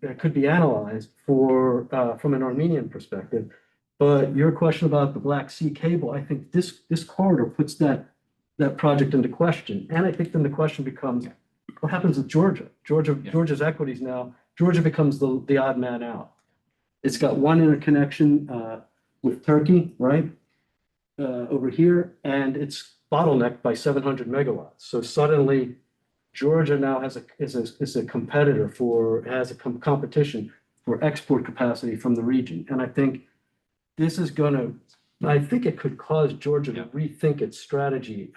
[SPEAKER 9] analyzed for from an Armenian perspective. But your question about the Black Sea cable, I think this corridor puts that project into question. And I think then the question becomes, what happens with Georgia? Georgia's equities now, Georgia becomes the odd man out. It's got one interconnection with Turkey, right? Over here, and it's bottlenecked by 700 megawatts. So suddenly Georgia now has a competitor has a competition for export capacity from the region. And I think I think it could cause Georgia to rethink its strategy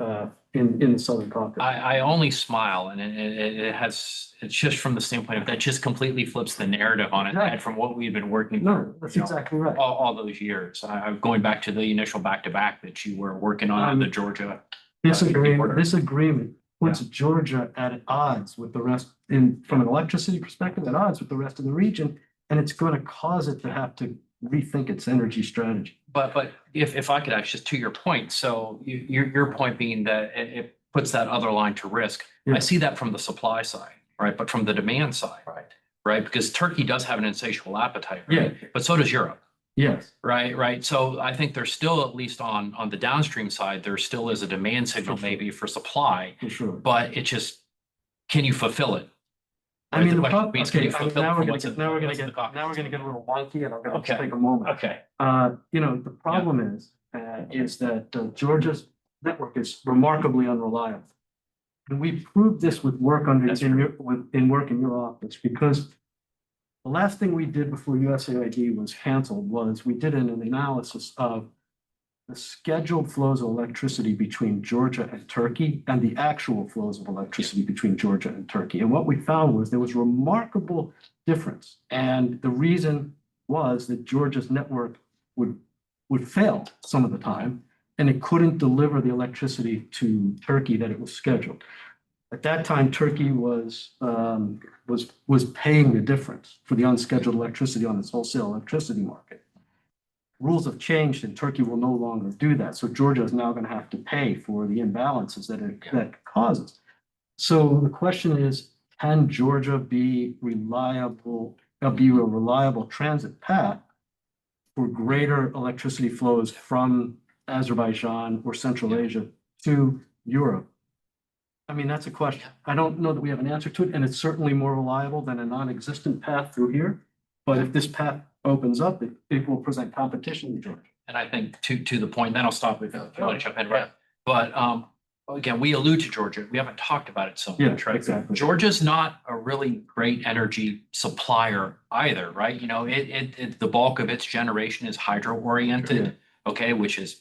[SPEAKER 9] in the Southern Caucasus.
[SPEAKER 10] I only smile, and it's just from the standpoint of that just completely flips the narrative on its head from what we've been working
[SPEAKER 9] No, that's exactly right.
[SPEAKER 10] all those years. I'm going back to the initial back-to-back that you were working on the Georgia.
[SPEAKER 9] This agreement puts Georgia at odds with the rest from an electricity perspective, at odds with the rest of the region, and it's going to cause it to have to rethink its energy strategy.
[SPEAKER 10] But if I could ask, just to your point, so your point being that it puts that other line to risk.
[SPEAKER 9] Yeah.
[SPEAKER 10] I see that from the supply side, right? But from the demand side, right? Because Turkey does have an insatiable appetite, right?
[SPEAKER 9] Yeah.
[SPEAKER 10] But so does Europe.
[SPEAKER 9] Yes.
[SPEAKER 10] Right. So I think there's still, at least on the downstream side, there still is a demand signal maybe for supply,
[SPEAKER 9] For sure.
[SPEAKER 10] but it just, can you fulfill it?
[SPEAKER 9] I mean,
[SPEAKER 10] The question is, can you fulfill it
[SPEAKER 9] now
[SPEAKER 10] for
[SPEAKER 9] we're
[SPEAKER 10] what's in-
[SPEAKER 9] gonna
[SPEAKER 10] what's in the
[SPEAKER 9] get
[SPEAKER 10] Caucasus?
[SPEAKER 9] a little wonky, and I'm gonna
[SPEAKER 10] Okay.
[SPEAKER 9] take a moment.
[SPEAKER 10] Okay.
[SPEAKER 9] The problem is that Georgia's network is remarkably unreliable. And we proved this with work in your office, because the last thing we did before USAID was canceled was we did an analysis of the scheduled flows of electricity between Georgia and Turkey and the actual flows of electricity between Georgia and Turkey. And what we found was there was remarkable difference. And the reason was that Georgia's network would fail some of the time, and it couldn't deliver the electricity to Turkey that it was scheduled. At that time, Turkey was paying the difference for the unscheduled electricity on its wholesale electricity market. rules have changed and Turkey will no longer do that. So Georgia is now going to have to pay for the imbalances that causes. So the question is, can Georgia be a reliable transit path for greater electricity flows from Azerbaijan or Central Asia to Europe? I mean, that's a question. I don't know that we have an answer to it, and it's certainly more reliable than a non-existent path through here. But if this path opens up, it will present competition to Georgia.
[SPEAKER 10] And I think to the point, then I'll stop if you want to jump in, right? But again, we allude to Georgia. We haven't talked about it so much, right?
[SPEAKER 9] Exactly.
[SPEAKER 10] Georgia's not a really great energy supplier either, right? You know, the bulk of its generation is hydro oriented, okay, which is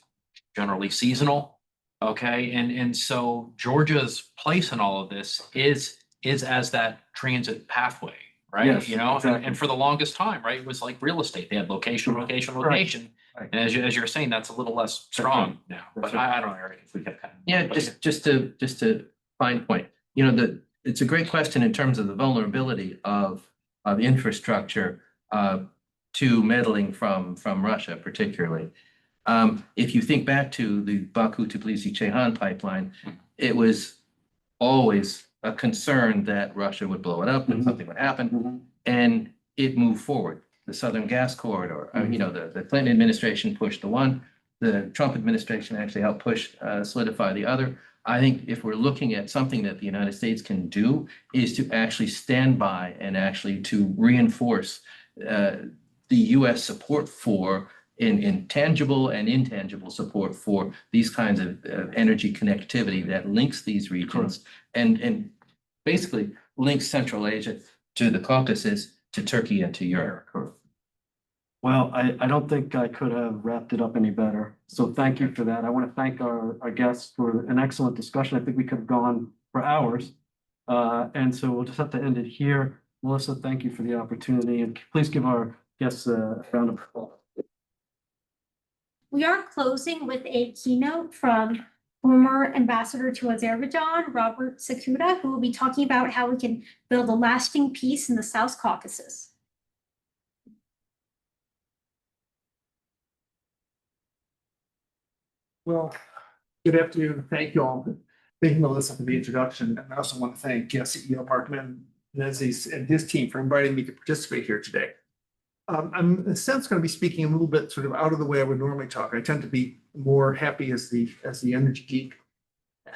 [SPEAKER 10] generally seasonal. Okay, and so Georgia's place in all of this is as that transit pathway, right?
[SPEAKER 9] Yes,
[SPEAKER 10] You know,
[SPEAKER 9] exactly.
[SPEAKER 10] and for the longest time, right, it was like real estate. They had location, location,
[SPEAKER 9] Right.
[SPEAKER 10] location.
[SPEAKER 9] Right.
[SPEAKER 10] And as you're saying, that's a little less strong now. But I don't know, Eric, if we have kind of.
[SPEAKER 11] Yeah, just to fine point, you know, it's a great question in terms of the vulnerability of infrastructure to meddling from Russia particularly. If you think back to the Baku Tbilisi-Ceyhan pipeline, it was always a concern that Russia would blow it up and something would happen, and it moved forward. The Southern Gas Corridor, you know, the Clinton administration pushed the one, the Trump administration actually helped push, solidify the other. I think if we're looking at something that the United States can do is to actually stand by and actually to reinforce the US support for in tangible and intangible support for these kinds of energy connectivity that links these regions and basically links Central Asia to the Caucasus, to Turkey and to Europe.
[SPEAKER 9] Well, I don't think I could have wrapped it up any better. So thank you for that. I want to thank our guests for an excellent discussion. I think we could have gone for hours. And so we'll just have to end it here. Melissa, thank you for the opportunity, and please give our guests a round of applause.
[SPEAKER 2] We are closing with a keynote from former ambassador to Azerbaijan, Robert Sakuda, who will be talking about how we can build a lasting peace in the South Caucasus.
[SPEAKER 6] Well, good afternoon. Thank you all. Thank you, Melissa, for the introduction. And I also want to thank CEO Mark Menzies and his team for inviting me to participate here today. I'm in a sense going to be speaking a little bit sort of out of the way I would normally talk. I tend to be more happy as the energy geek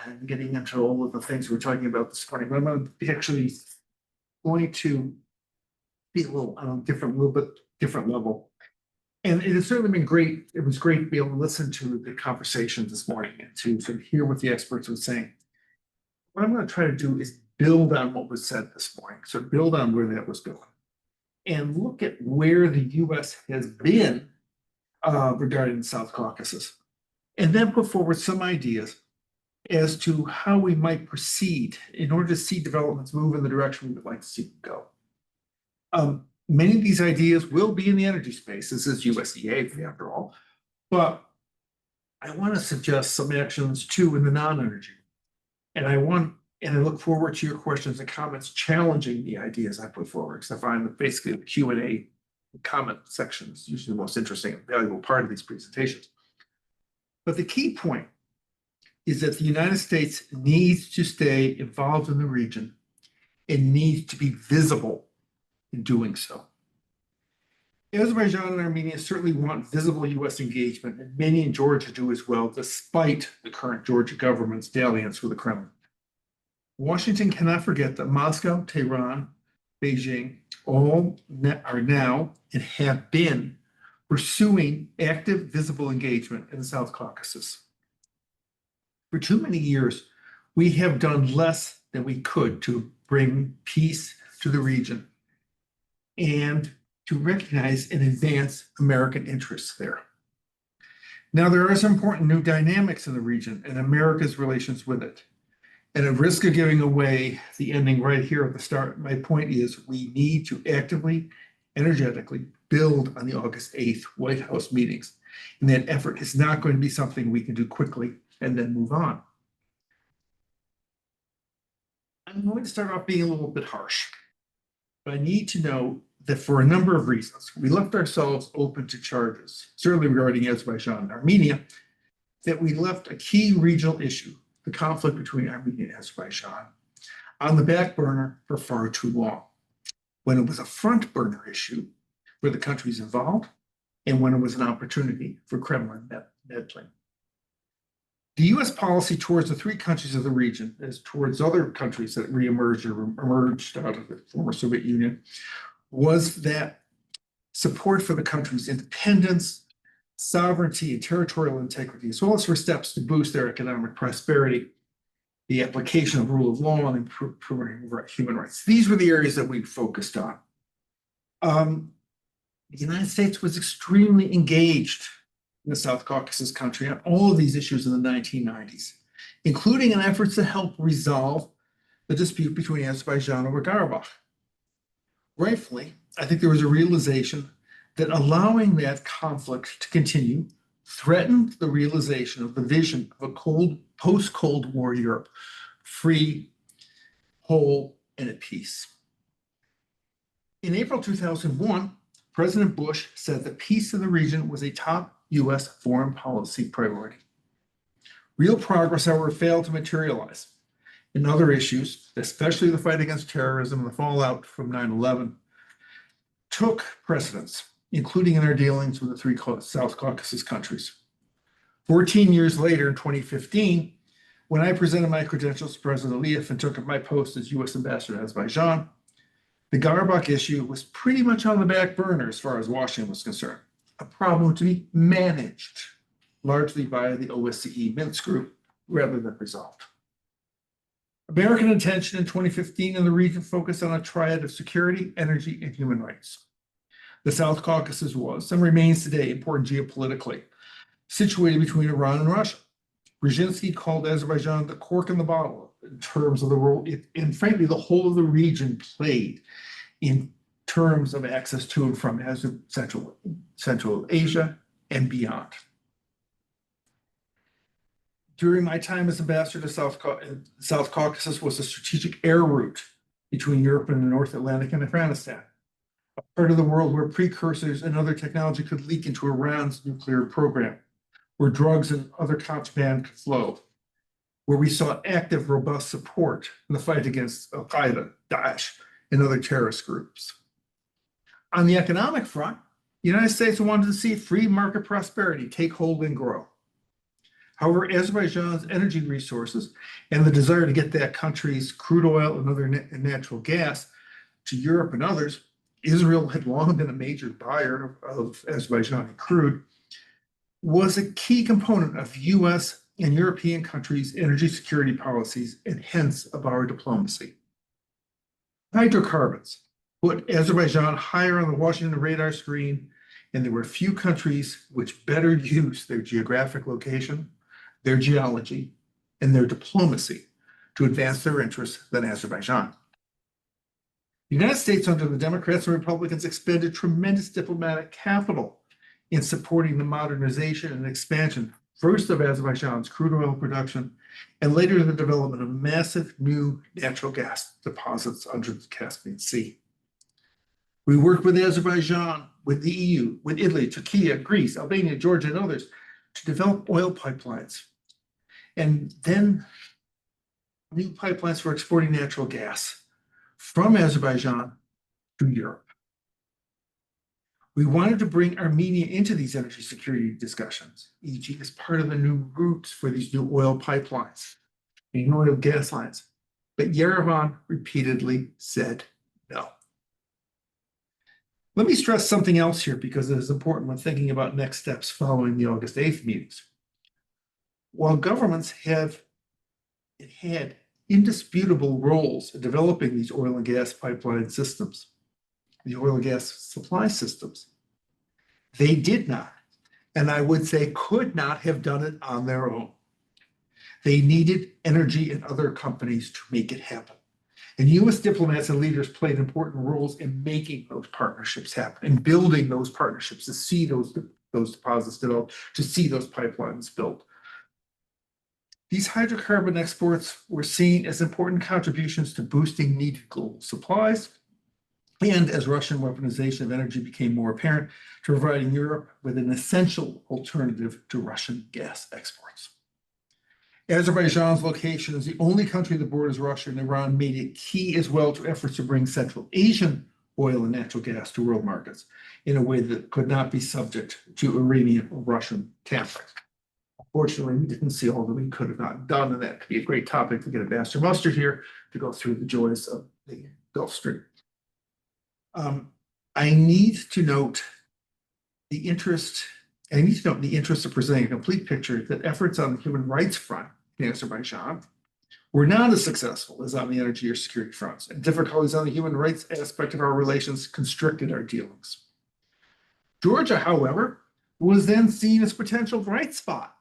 [SPEAKER 6] and getting into all of the things we're talking about this morning. But I'm going to be actually going to be a little bit different level. And it has certainly been great. It was great to be able to listen to the conversations this morning and to sort of hear what the experts were saying. What I'm going to try to do is build on what was said this morning, so build on where that was going, and look at where the US has been regarding the South Caucasus, and then put forward some ideas as to how we might proceed in order to see developments move in the direction we would like to see them go. Many of these ideas will be in the energy space. This is USDA, after all, but I want to suggest some actions too in the non-energy. And I look forward to your questions and comments challenging the ideas I put forward, because I find that basically the Q&A comment section is usually the most interesting and valuable part of these presentations. But the key point is that the United States needs to stay involved in the region and needs to be visible in doing so. Azerbaijan and Armenia certainly want visible US engagement, and many in Georgia do as well, despite the current Georgia government's dalliance with the Kremlin. Washington cannot forget that Moscow, Tehran, Beijing all are now and have been pursuing active, visible engagement in the South Caucasus. For too many years, we have done less than we could to bring peace to the region and to recognize and advance American interests there. Now, there are some important new dynamics in the region and America's relations with it. And at risk of giving away the ending right here at the start, my point is we need to actively, energetically build on the August 8th White House meetings. And that effort is not going to be something we can do quickly and then move on. I'm going to start off being a little bit harsh, but I need to know that for a number of reasons, we left ourselves open to charges, certainly regarding Azerbaijan and Armenia, that we left a key regional issue, the conflict between Armenia and Azerbaijan, on the back burner for far too long, when it was a front burner issue for the countries involved and when it was an opportunity for Kremlin meddling. The US policy towards the three countries of the region, as towards other countries that reemerged or emerged out of the former Soviet Union, was that support for the country's independence, sovereignty, and territorial integrity, as well as for steps to boost their economic prosperity, the application of rule of law, and improving human rights. These were the areas that we focused on. The United States was extremely engaged in the South Caucasus country on all of these issues in the 1990s, including in efforts to help resolve the dispute between Azerbaijan over Karabakh. Rightfully, I think there was a realization that allowing that conflict to continue threatened the realization of the vision of a post-Cold War Europe, free, whole, and at peace. In April 2001, President Bush said that peace in the region was a top US foreign policy priority. Real progress, however, failed to materialize. In other issues, especially the fight against terrorism and the fallout from 9/11, took precedence, including in our dealings with the three South Caucasus countries. 14 years later, in 2015, when I presented my credentials to President Aliyev and took up my post as US Ambassador to Azerbaijan, the Karabakh issue was pretty much on the back burner as far as Washington was concerned, a problem to be managed largely by the OSCE Minsk group rather than resolved. American attention in 2015 in the region focused on a triad of security, energy, and human rights. The South Caucasus was and remains today important geopolitically, situated between Iran and Russia. Brzezinski called Azerbaijan the cork in the bottle in terms of the role it, and frankly, the whole of the region played in terms of access to and from Central Asia and beyond. During my time as ambassador to South Caucasus was a strategic air route between Europe and the North Atlantic and Afghanistan, a part of the world where precursors and other technology could leak into Iran's nuclear program, where drugs and other contraband could flow, where we saw active, robust support in the fight against Al-Qaeda, Daesh, and other terrorist groups. On the economic front, the United States wanted to see free market prosperity take hold and grow. However, Azerbaijan's energy resources and the desire to get that country's crude oil and other natural gas to Europe and others, Israel had long been a major buyer of Azerbaijani crude, was a key component of US and European countries' energy security policies and hence of our diplomacy. Hydrocarbons put Azerbaijan higher on the Washington radar screen, and there were few countries which better used their geographic location, their geology, and their diplomacy to advance their interests than Azerbaijan. The United States, under the Democrats and Republicans, expended tremendous diplomatic capital in supporting the modernization and expansion, first of Azerbaijan's crude oil production, and later the development of massive new natural gas deposits under the Caspian Sea. We worked with Azerbaijan, with the EU, with Italy, Turkey, Greece, Albania, Georgia, and others to develop oil pipelines, and then new pipelines for exporting natural gas from Azerbaijan to Europe. We wanted to bring Armenia into these energy security discussions, e.g. as part of the new routes for these new oil pipelines, and oil gas lines. But Yerevan repeatedly said no. Let me stress something else here because it is important when thinking about next steps following the August 8th meetings. While governments have had indisputable roles in developing these oil and gas pipeline systems, the oil and gas supply systems, they did not, and I would say could not have done it on their own. They needed energy and other companies to make it happen. And US diplomats and leaders played important roles in making those partnerships happen, in building those partnerships, to see those deposits developed, to see those pipelines built. These hydrocarbon exports were seen as important contributions to boosting needed global supplies, and as Russian weaponization of energy became more apparent, to providing Europe with an essential alternative to Russian gas exports. Azerbaijan's location as the only country that borders Russia and Iran made it key as well to efforts to bring Central Asian oil and natural gas to world markets in a way that could not be subject to Iranian or Russian tampering. Unfortunately, we didn't see all that we could have gotten done, and that could be a great topic to get Ambassador Mustard here to go through the joys of the Gulf Stream. I need to note the interest of presenting a complete picture that efforts on the human rights front in Azerbaijan were not as successful as on the energy or security fronts, and difficulties on the human rights aspect of our relations constricted our dealings. Georgia, however, was then seen as a potential bright spot.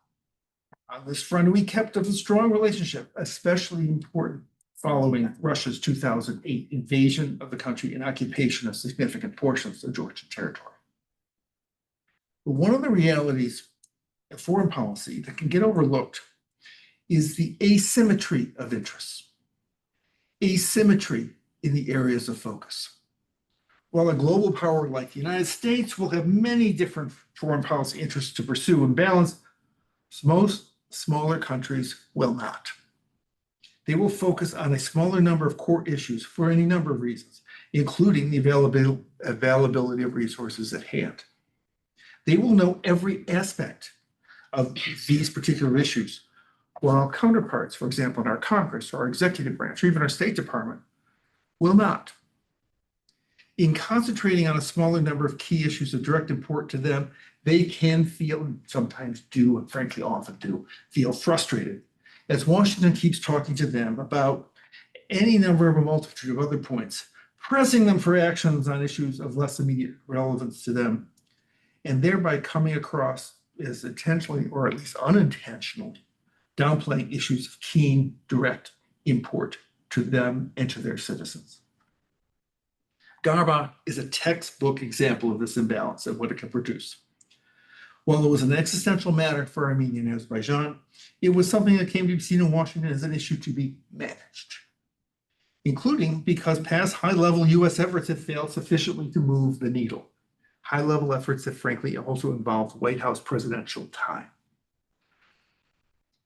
[SPEAKER 6] On this front, we kept up a strong relationship, especially important following Russia's 2008 invasion of the country and occupation of significant portions of Georgian territory. But one of the realities of foreign policy that can get overlooked is the asymmetry of interests, asymmetry in the areas of focus. While a global power like the United States will have many different foreign policy interests to pursue and balance, most smaller countries will not. They will focus on a smaller number of core issues for any number of reasons, including the availability of resources at hand. They will know every aspect of these particular issues, while our counterparts, for example, in our Congress or our executive branch, or even our State Department, will not. In concentrating on a smaller number of key issues of direct import to them, they can feel, and sometimes do, and frankly often do, feel frustrated as Washington keeps talking to them about any number of a multitude of other points, pressing them for actions on issues of less immediate relevance to them, and thereby coming across as intentionally, or at least unintentionally, downplaying issues of keen direct import to them and to their citizens. Karabakh is a textbook example of this imbalance and what it can produce. While it was an existential matter for Armenia and Azerbaijan, it was something that came to be seen in Washington as an issue to be managed, including because past high-level U.S. efforts have failed sufficiently to move the needle. High-level efforts that frankly also involved White House presidential time.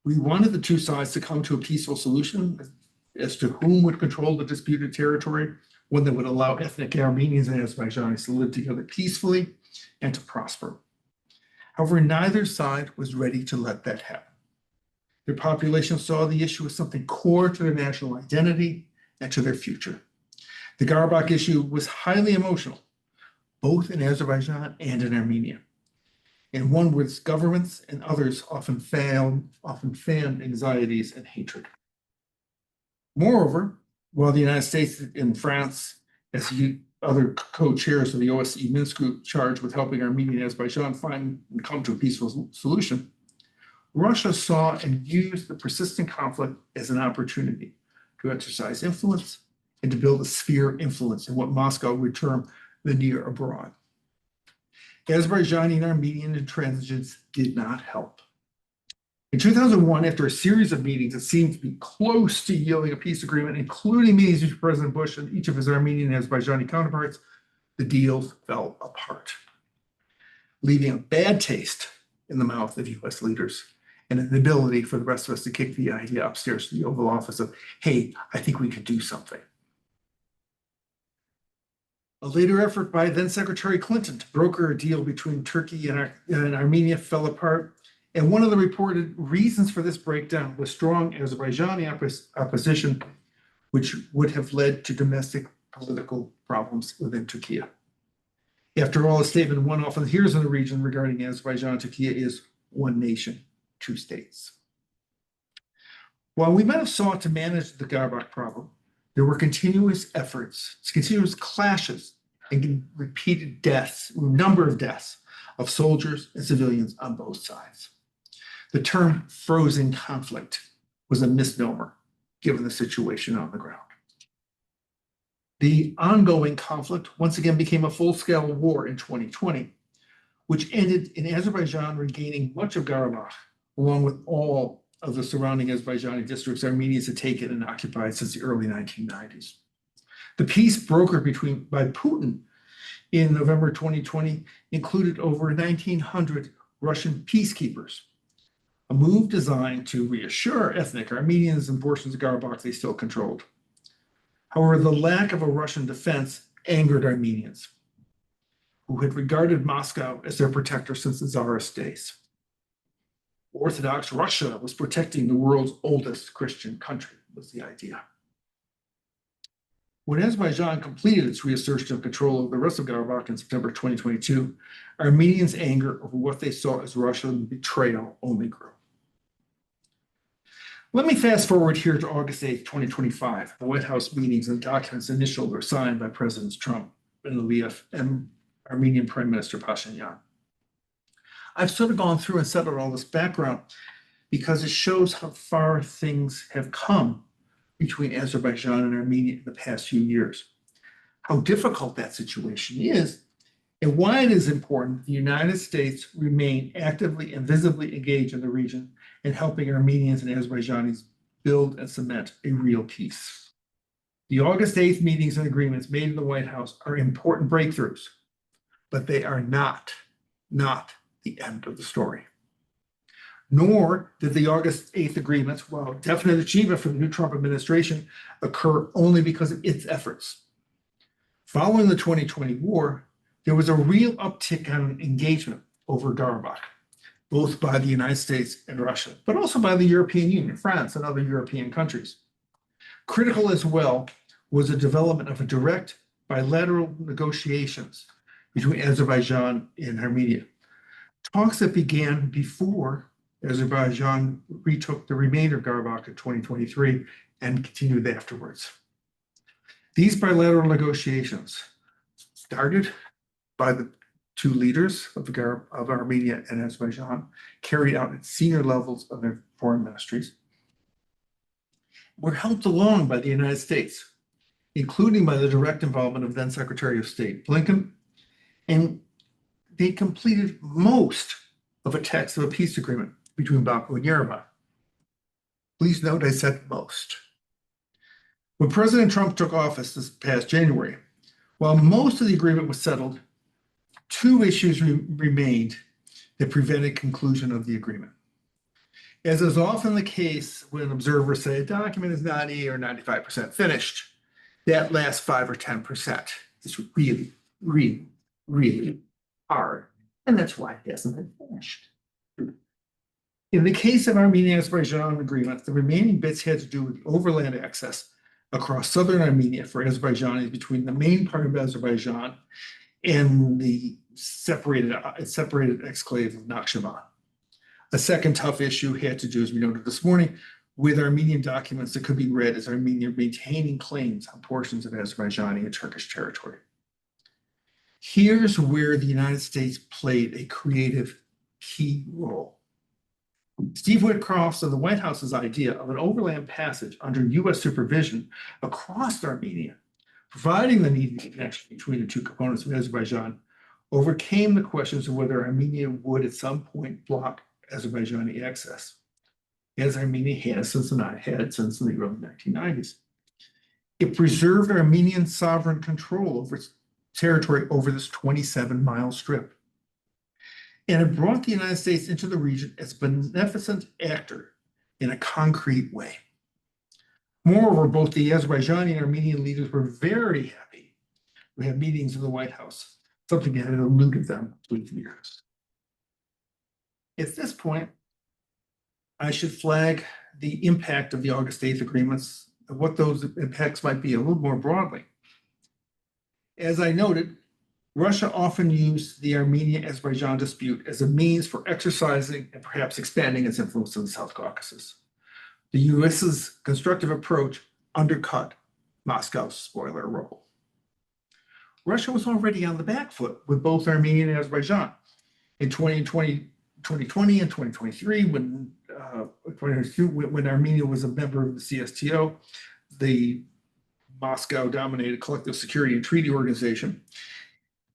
[SPEAKER 6] We wanted the two sides to come to a peaceful solution as to whom would control the disputed territory, one that would allow ethnic Armenians and Azerbaijanis to live together peacefully and to prosper. However, neither side was ready to let that happen. Their population saw the issue as something core to their national identity and to their future. The Karabakh issue was highly emotional, both in Azerbaijan and in Armenia, and one where its governments and others often fanned anxieties and hatred. Moreover, while the United States and France, as other co-chairs of the OSCE Minsk group charged with helping Armenia and Azerbaijan find and come to a peaceful solution, Russia saw and used the persistent conflict as an opportunity to exercise influence and to build a sphere of influence in what Moscow would term the near abroad. Azerbaijani and Armenian intransigence did not help. In 2001, after a series of meetings that seemed to be close to yielding a peace agreement, including meetings with President Bush and each of his Armenian and Azerbaijani counterparts, the deals fell apart, leaving a bad taste in the mouth of U.S. leaders and an ability for the rest of us to kick the idea upstairs to the Oval Office of, hey, I think we could do something. A later effort by then Secretary Clinton to broker a deal between Turkey and Armenia fell apart. And one of the reported reasons for this breakdown was strong Azerbaijani opposition, which would have led to domestic political problems within Turkey. After all, a statement one often hears in the region regarding Azerbaijan and Turkey is one nation, two states. While we might have sought to manage the Karabakh problem, there were continuous efforts, continuous clashes, and repeated deaths, a number of deaths of soldiers and civilians on both sides. The term frozen conflict was a misnomer given the situation on the ground. The ongoing conflict once again became a full-scale war in 2020, which ended in Azerbaijan regaining much of Karabakh, along with all of the surrounding Azerbaijani districts Armenians had taken and occupied since the early 1990s. The peace brokered by Putin in November 2020 included over 1,900 Russian peacekeepers, a move designed to reassure ethnic Armenians and portions of Karabakh they still controlled. However, the lack of a Russian defense angered Armenians, who had regarded Moscow as their protector since the Tsarist days. Orthodox Russia was protecting the world's oldest Christian country, was the idea. When Azerbaijan completed its reassertion of control over the rest of Karabakh in September 2022, Armenians' anger over what they saw as Russian betrayal only grew. Let me fast forward here to August 8th, 2025. The White House meetings and documents initialed or signed by Presidents Trump and Aliyev and Armenian Prime Minister Pashinyan. I've sort of gone through and settled all this background because it shows how far things have come between Azerbaijan and Armenia in the past few years, how difficult that situation is, and why it is important that the United States remain actively and visibly engaged in the region in helping Armenians and Azerbaijanis build and cement a real peace. The August 8th meetings and agreements made in the White House are important breakthroughs, but they are not the end of the story. Nor did the August 8th agreements, while a definite achievement for the new Trump administration, occur only because of its efforts. Following the 2020 war, there was a real uptick on engagement over Karabakh, both by the United States and Russia, but also by the European Union, France, and other European countries. Critical as well was the development of a direct bilateral negotiations between Azerbaijan and Armenia. Talks that began before Azerbaijan retook the remainder of Karabakh in 2023 and continued afterwards. These bilateral negotiations started by the two leaders of Armenia and Azerbaijan, carried out at senior levels of their foreign ministries, were helped along by the United States, including by the direct involvement of then Secretary of State Blinken, and they completed most of a text of a peace agreement between Baku and Yerevan. Please note I said most. When President Trump took office this past January, while most of the agreement was settled, two issues remained that prevented conclusion of the agreement. As is often the case when observers say a document is 90 or 95% finished, that last 5 or 10% is really, really, really hard. And that's why it hasn't been finished. In the case of Armenia-Azerbaijan agreement, the remaining bits had to do with overland access across southern Armenia for Azerbaijanis between the main part of Azerbaijan and the separated exclave of Nakhchivan. A second tough issue had to do, as we noted this morning, with Armenian documents that could be read as Armenia maintaining claims on portions of Azerbaijani and Turkish territory. Here's where the United States played a creative key role. Steve Witkoff's and the White House's idea of an overland passage under U.S. supervision across Armenia, providing the needed connection between the two components of Azerbaijan, overcame the questions of whether Armenia would at some point block Azerbaijani access, as Armenia had since the early 1990s. It preserved Armenian sovereign control over its territory over this 27-mile strip. And it brought the United States into the region as a beneficent actor in a concrete way. Moreover, both the Azerbaijani and Armenian leaders were very happy to have meetings in the White House, something that had eluded them for years. At this point, I should flag the impact of the August 8th agreements and what those impacts might be a little more broadly. As I noted, Russia often used the Armenia-Azerbaijan dispute as a means for exercising and perhaps expanding its influence in the South Caucasus. The US's constructive approach undercut Moscow's spoiler role. Russia was already on the back foot with both Armenia and Azerbaijan. In 2020 and 2023, when Armenia was a member of the CSTO, the Moscow-dominated Collective Security and Treaty Organization,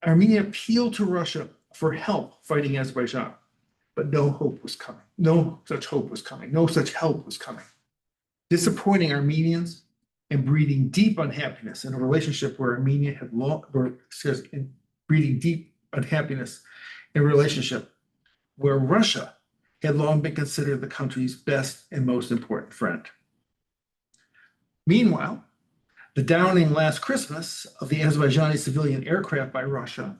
[SPEAKER 6] Armenia appealed to Russia for help fighting Azerbaijan, but no hope was coming. No such hope was coming. No such help was coming. Disappointing Armenians and breeding deep unhappiness in a relationship where Armenia had breeding deep unhappiness in a relationship where Russia had long been considered the country's best and most important friend. Meanwhile, the downing last Christmas of the Azerbaijani civilian aircraft by Russia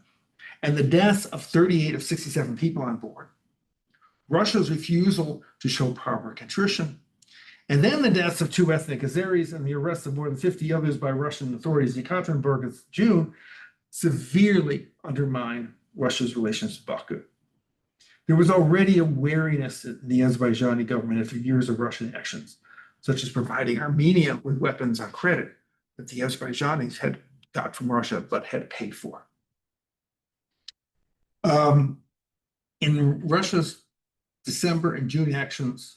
[SPEAKER 6] and the deaths of 38 of 67 people on board, Russia's refusal to show proper contrition, and then the deaths of 2 ethnic Azeris and the arrest of more than 50 others by Russian authorities in Yekaterinburg in June severely undermined Russia's relations with Baku. There was already a wariness in the Azerbaijani government after years of Russian actions, such as providing Armenia with weapons on credit that the Azerbaijanis had got from Russia but had paid for. In Russia's December and June actions,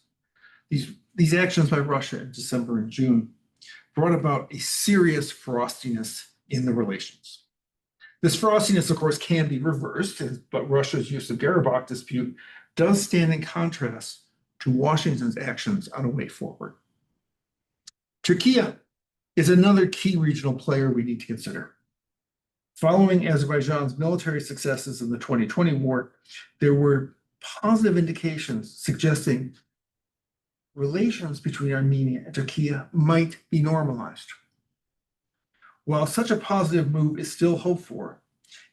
[SPEAKER 6] these actions by Russia in December and June brought about a serious frostiness in the relations. This frostiness, of course, can be reversed, but Russia's use of Karabakh dispute does stand in contrast to Washington's actions on a way forward. Turkey is another key regional player we need to consider. Following Azerbaijan's military successes in the 2020 war, there were positive indications suggesting relations between Armenia and Turkey might be normalized. While such a positive move is still hoped for,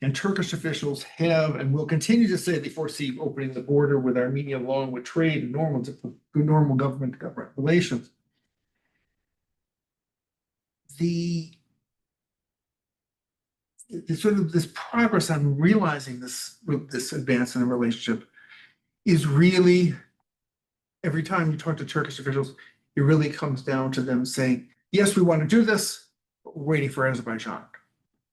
[SPEAKER 6] and Turkish officials have and will continue to say they foresee opening the border with Armenia along with trade and normal government-to-government relations, this progress on realizing this advance in the relationship is really, every time you talk to Turkish officials, it really comes down to them saying, yes, we want to do this, but we're waiting for Azerbaijan.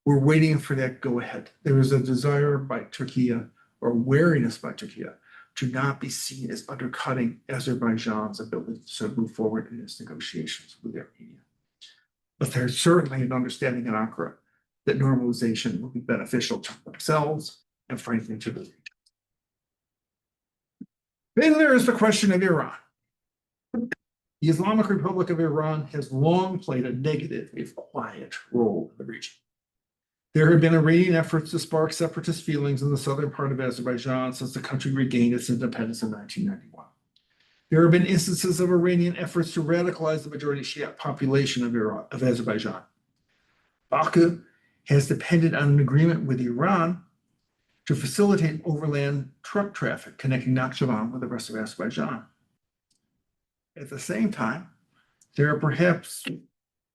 [SPEAKER 6] We're waiting for that go ahead. There is a desire by Turkey, or wariness by Turkey, to not be seen as undercutting Azerbaijan's ability to move forward in its negotiations with Armenia. But there's certainly an understanding in Ankara that normalization will be beneficial to themselves and frankly to the region. Then there is the question of Iran. The Islamic Republic of Iran has long played a negative, if quiet, role in the region. There have been Iranian efforts to spark separatist feelings in the southern part of Azerbaijan since the country regained its independence in 1991. There have been instances of Iranian efforts to radicalize the majority Shiite population of Azerbaijan. Baku has depended on an agreement with Iran to facilitate overland truck traffic connecting Nakhchivan with the rest of Azerbaijan. At the same time, there are perhaps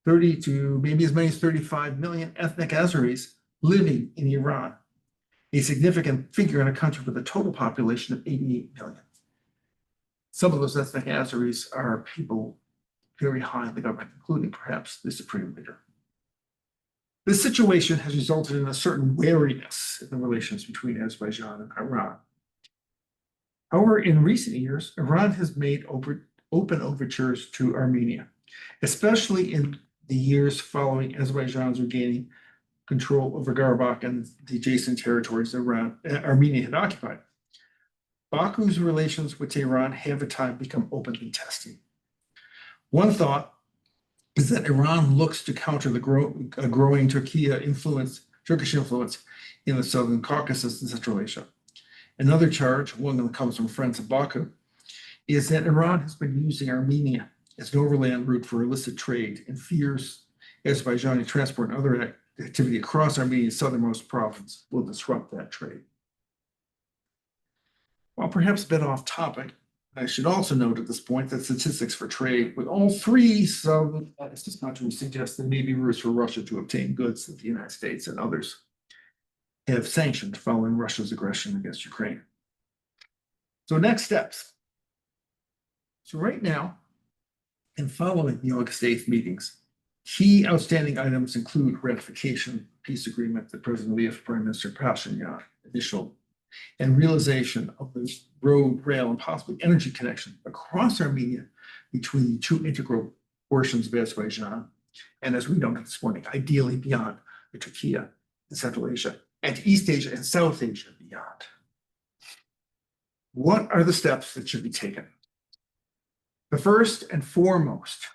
[SPEAKER 6] 30 to maybe as many as 35 million ethnic Azeris living in Iran, a significant figure in a country with a total population of 88 million. Some of those ethnic Azeris are people very high in the government, including perhaps the supreme leader. This situation has resulted in a certain wariness in the relations between Azerbaijan and Iran. However, in recent years, Iran has made open overtures to Armenia, especially in the years following Azerbaijan's regaining control over Karabakh and the adjacent territories that Armenia had occupied. Baku's relations with Tehran have at times become openly testy. One thought is that Iran looks to counter the growing Turkish influence in the Southern Caucasus and Central Asia. Another charge, one that comes from friends of Baku, is that Iran has been using Armenia as an overland route for illicit trade and fears Azerbaijani transport and other activity across Armenia's southernmost province will disrupt that trade. While perhaps a bit off topic, I should also note at this point that statistics for trade with all three southern countries suggest there may be routes for Russia to obtain goods that the United States and others have sanctioned following Russia's aggression against Ukraine. So next steps. So right now, and following the August 8th meetings, key outstanding items include ratification, peace agreement that President Aliyev, Prime Minister Pashinyan initial, and realization of the road, rail, and possibly energy connection across Armenia between the two integral portions of Azerbaijan, and as we know this morning, ideally beyond the Turkey and Central Asia, and to East Asia and South Asia beyond. What are the steps that should be taken? The first and foremost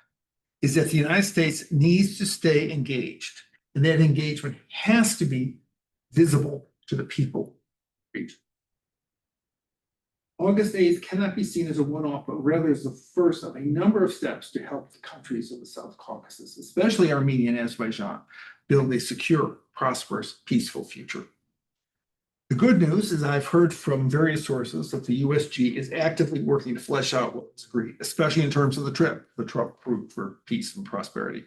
[SPEAKER 6] is that the United States needs to stay engaged, and that engagement has to be visible to the people of the region. August 8th cannot be seen as a one-off, but rather as the first of a number of steps to help the countries of the South Caucasus, especially Armenia and Azerbaijan, build a secure, prosperous, peaceful future. The good news is I've heard from various sources that the USG is actively working to flesh out what was agreed, especially in terms of the trip approved for peace and prosperity.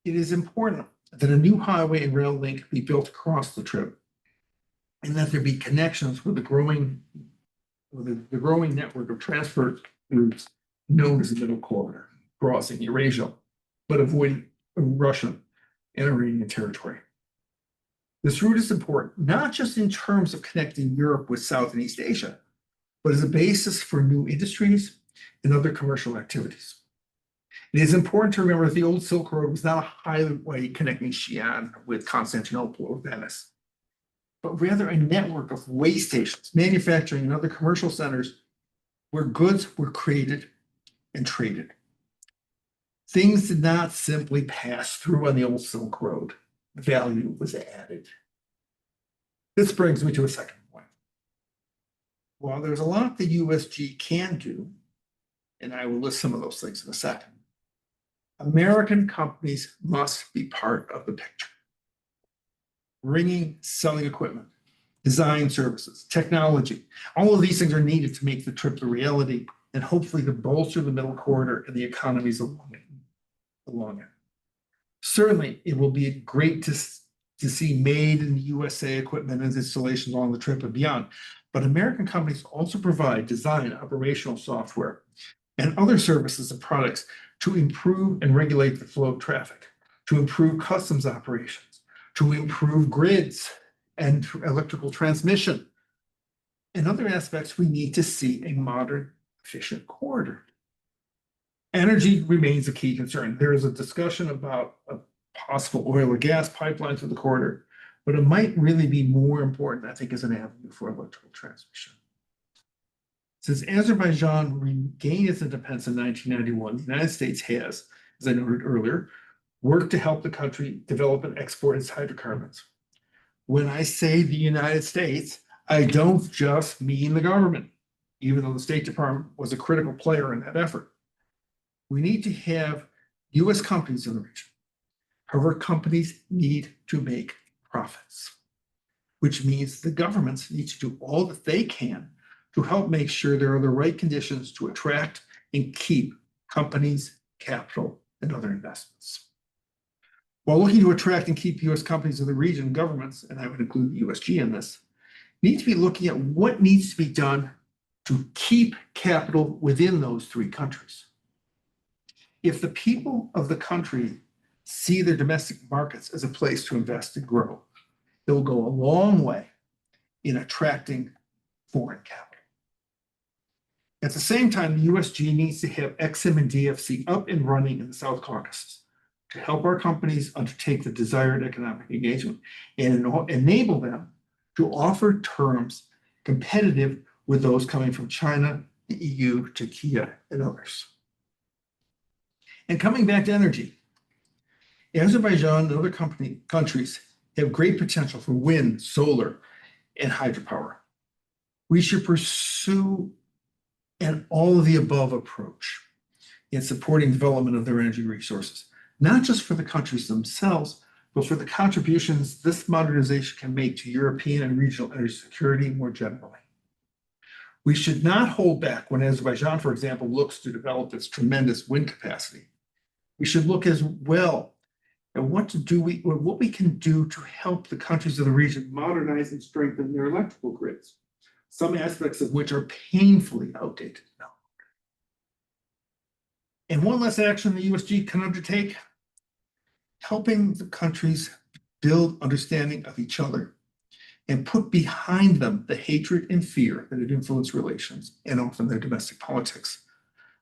[SPEAKER 6] It is important that a new highway and rail link be built across the trip, and that there be connections with the growing network of transport routes known as the Middle Corridor, crossing Eurasia, but avoiding Russian and Iranian territory. This route is important, not just in terms of connecting Europe with South and East Asia, but as a basis for new industries and other commercial activities. It is important to remember that the old Silk Road was not a highway connecting Xi'an with Constantinople or Venice, but rather a network of way stations, manufacturing, and other commercial centers where goods were created and traded. Things did not simply pass through on the old Silk Road. Value was added. This brings me to a second point. While there's a lot the USG can do, and I will list some of those things in a second, American companies must be part of the picture. Bringing, selling equipment, design services, technology, all of these things are needed to make the trip a reality and hopefully to bolster the Middle Corridor and the economies along it. Certainly, it will be great to see made in the USA equipment and installations along the trip and beyond. But American companies also provide design, operational software, and other services and products to improve and regulate the flow of traffic, to improve customs operations, to improve grids and electrical transmission. In other aspects, we need to see a modern, efficient corridor. Energy remains a key concern. There is a discussion about a possible oil or gas pipeline through the corridor, but it might really be more important, I think, as an avenue for electrical transmission. Since Azerbaijan regained its independence in 1991, the United States has, as I noted earlier, worked to help the country develop and export its hydrocarbons. When I say the United States, I don't just mean the government, even though the State Department was a critical player in that effort. We need to have US companies in the region. However, companies need to make profits, which means the governments need to do all that they can to help make sure there are the right conditions to attract and keep companies, capital, and other investments. While looking to attract and keep US companies in the region, governments, and I would include the USG in this, need to be looking at what needs to be done to keep capital within those three countries. If the people of the country see their domestic markets as a place to invest and grow, it will go a long way in attracting foreign capital. At the same time, the USG needs to have EXIM and DFC up and running in the South Caucasus to help our companies undertake the desired economic engagement and enable them to offer terms competitive with those coming from China, the EU, Turkey, and others. And coming back to energy, Azerbaijan and other countries have great potential for wind, solar, and hydropower. We should pursue an all-of-the-above approach in supporting development of their energy resources, not just for the countries themselves, but for the contributions this modernization can make to European and regional energy security more generally. We should not hold back when Azerbaijan, for example, looks to develop its tremendous wind capacity. We should look as well at what we can do to help the countries of the region modernize and strengthen their electrical grids, some aspects of which are painfully outdated now. And one less action the USG can undertake, helping the countries build understanding of each other and put behind them the hatred and fear that have influenced relations and often their domestic politics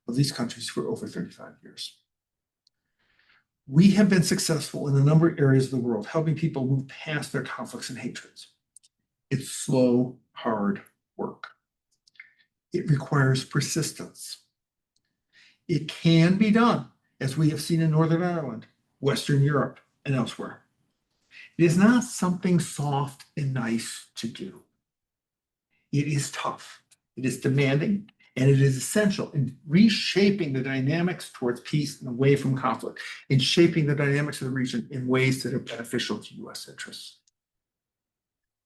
[SPEAKER 6] of these countries for over 35 years. We have been successful in a number of areas of the world, helping people move past their conflicts and hatreds. It's slow, hard work. It requires persistence. It can be done, as we have seen in Northern Ireland, Western Europe, and elsewhere. It is not something soft and nice to do. It is tough, it is demanding, and it is essential in reshaping the dynamics towards peace and away from conflict, in shaping the dynamics of the region in ways that are beneficial to US interests.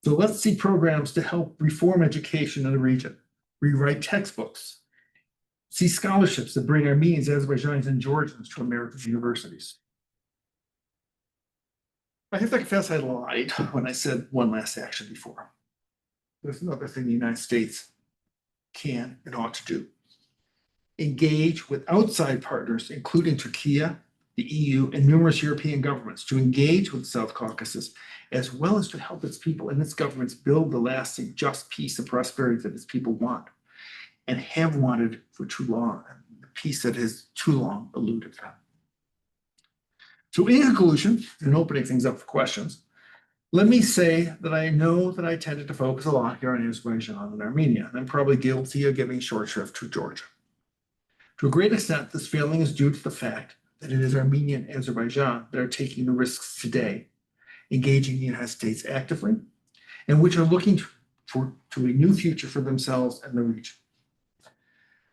[SPEAKER 6] So let's see programs to help reform education in the region, rewrite textbooks, see scholarships that bring Armenians, Azerbaijanis, and Georgians to American universities. I have to confess I lied when I said one last action before. There's another thing the United States can and ought to do. Engage with outside partners, including Turkey, the EU, and numerous European governments, to engage with the South Caucasus, as well as to help its people and its governments build the lasting just peace and prosperity that its people want and have wanted for too long, the peace that has too long eluded them. So in conclusion, and opening things up for questions, let me say that I know that I tended to focus a lot here on Azerbaijan and Armenia, and I'm probably guilty of giving short shrift to Georgia. To a great extent, this failing is due to the fact that it is Armenia and Azerbaijan that are taking the risks today, engaging the United States actively, and which are looking to a new future for themselves and the region.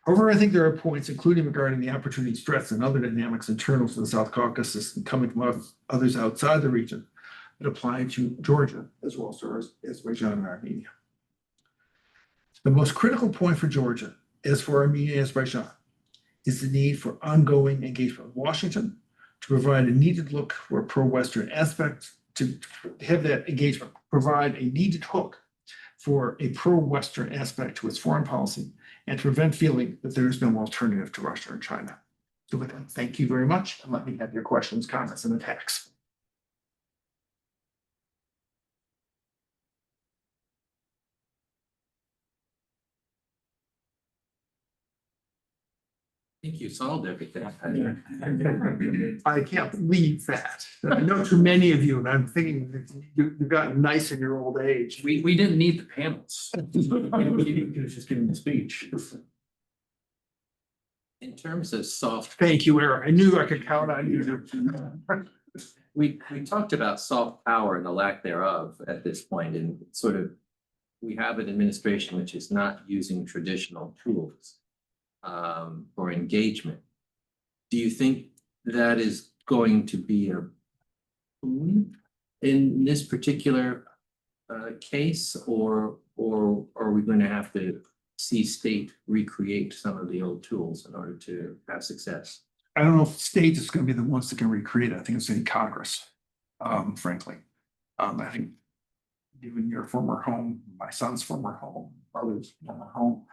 [SPEAKER 6] However, I think there are points, including regarding the opportunities, threats, and other dynamics internal to the South Caucasus and coming from others outside the region, that apply to Georgia as well as Azerbaijan and Armenia. The most critical point for Georgia, as for Armenia and Azerbaijan, is the need for ongoing engagement with Washington to provide a needed look for a pro-Western aspect, to have that engagement provide a needed hook for a pro-Western aspect to its foreign policy, and to prevent feeling that there is no alternative to Russia and China. So with that, thank you very much, and let me have your questions, comments, and attacks.
[SPEAKER 11] I think you solved everything.
[SPEAKER 6] I can't believe that. I know too many of you, and I'm thinking that you've gotten nice in your old age.
[SPEAKER 10] We didn't need the panels. He was just giving the speech.
[SPEAKER 11] In terms of soft,
[SPEAKER 6] Thank you, Eric. I knew I could count on you.
[SPEAKER 11] we talked about soft power and the lack thereof at this point, and sort of, we have an administration which is not using traditional tools for engagement. Do you think that is going to be a boon in this particular case, or are we going to have to see state recreate some of the old tools in order to have success?
[SPEAKER 6] I don't know if state is going to be the ones that can recreate it. I think it's in Congress, frankly. I think given your former home, my son's former home, brother's former home,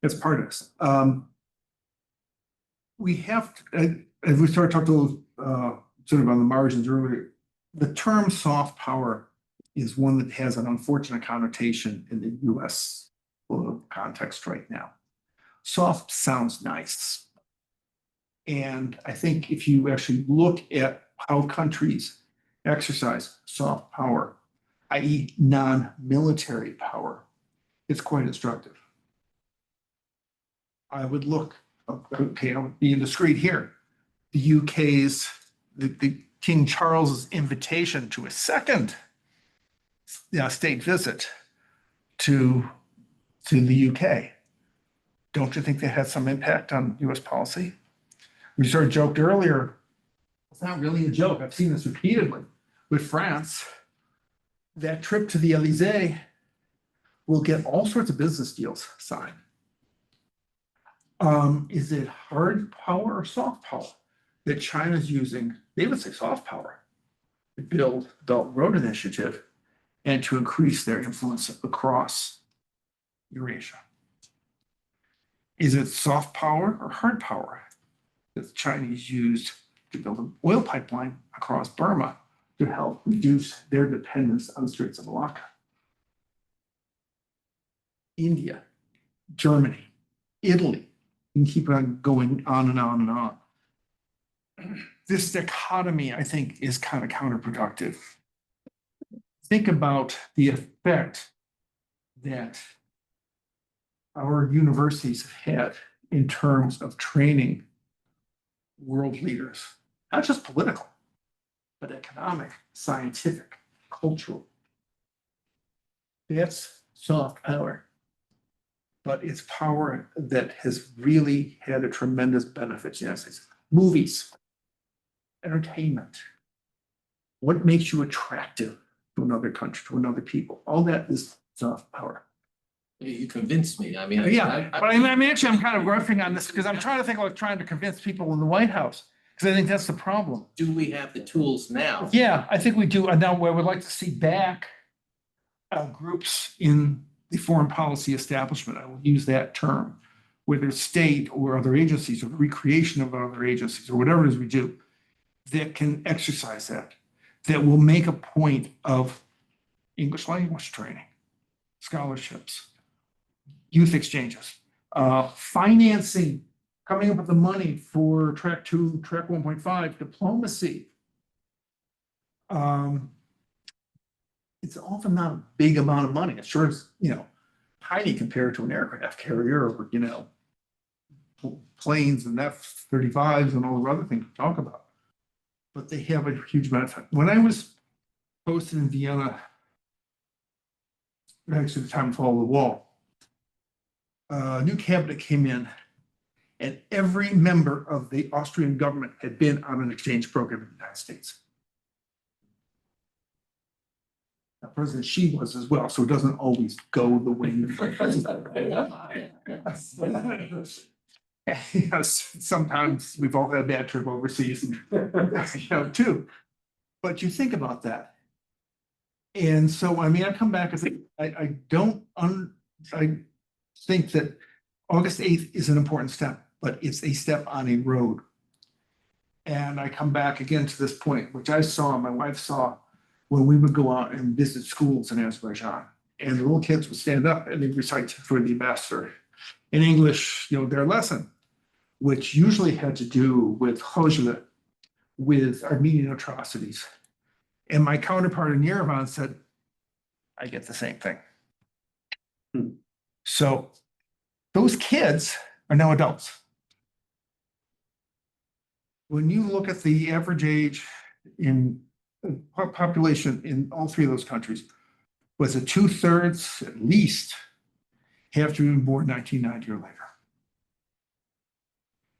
[SPEAKER 6] it's part of this. We have, as we started talking sort of on the margins earlier, the term soft power is one that has an unfortunate connotation in the US political context right now. Soft sounds nice. And I think if you actually look at how countries exercise soft power, i.e. non-military power, it's quite instructive. I would look, okay, I'll be indiscreet here. The UK's, the King Charles's invitation to a second state visit to the UK. Don't you think that had some impact on US policy? We sort of joked earlier, it's not really a joke. I've seen this repeatedly with France. That trip to the Elysee will get all sorts of business deals signed. Is it hard power or soft power that China's using? They would say soft power to build the Belt and Road Initiative and to increase their influence across Eurasia. Is it soft power or hard power that the Chinese used to build an oil pipeline across Burma to help reduce their dependence on the Straits of Malacca? India, Germany, Italy, you can keep on going on and on and on. This dichotomy, I think, is kind of counterproductive. Think about the effect that our universities have had in terms of training world leaders, not just political, but economic, scientific, cultural. That's soft power. But it's power that has really had a tremendous benefit to the United States. Movies, entertainment. What makes you attractive to another country, to another people? All that is soft power.
[SPEAKER 11] You convinced me. I mean.
[SPEAKER 6] Yeah, but I mean, actually, I'm kind of riffing on this because I'm trying to think about trying to convince people in the White House, because I think that's the problem.
[SPEAKER 11] Do we have the tools now?
[SPEAKER 6] Yeah, I think we do. And now I would like to see back groups in the foreign policy establishment. I will use that term, whether it's state or other agencies or the recreation of other agencies or whatever it is we do, that can exercise that will make a point of English language training, scholarships, youth exchanges, financing, coming up with the money for track 2, track 1.5, diplomacy. It's often not a big amount of money. It sure is, tiny compared to an aircraft carrier or, planes and F-35s and all the other things we talk about. But they have a huge benefit. When I was posted in Vienna, actually the time to follow the wall, a new cabinet came in and every member of the Austrian government had been on an exchange program in the United States. Now, President Xi was as well, so it doesn't always go the way you yes, sometimes we've all had a bad trip overseas, too. But you think about that. And so, I mean, I come back and think, I think that August 8th is an important step, but it's a step on a road. And I come back again to this point, which I saw, my wife saw, when we would go out and visit schools in Azerbaijan. And the little kids would stand up and they'd recite for the ambassador in English, their lesson, which usually had to do with Hojla, with Armenian atrocities. And my counterpart in Yerevan said, I get the same thing. So those kids are now adults. When you look at the average age in population in all three of those countries, was it 2/3 at least have to have been born 1990 or later.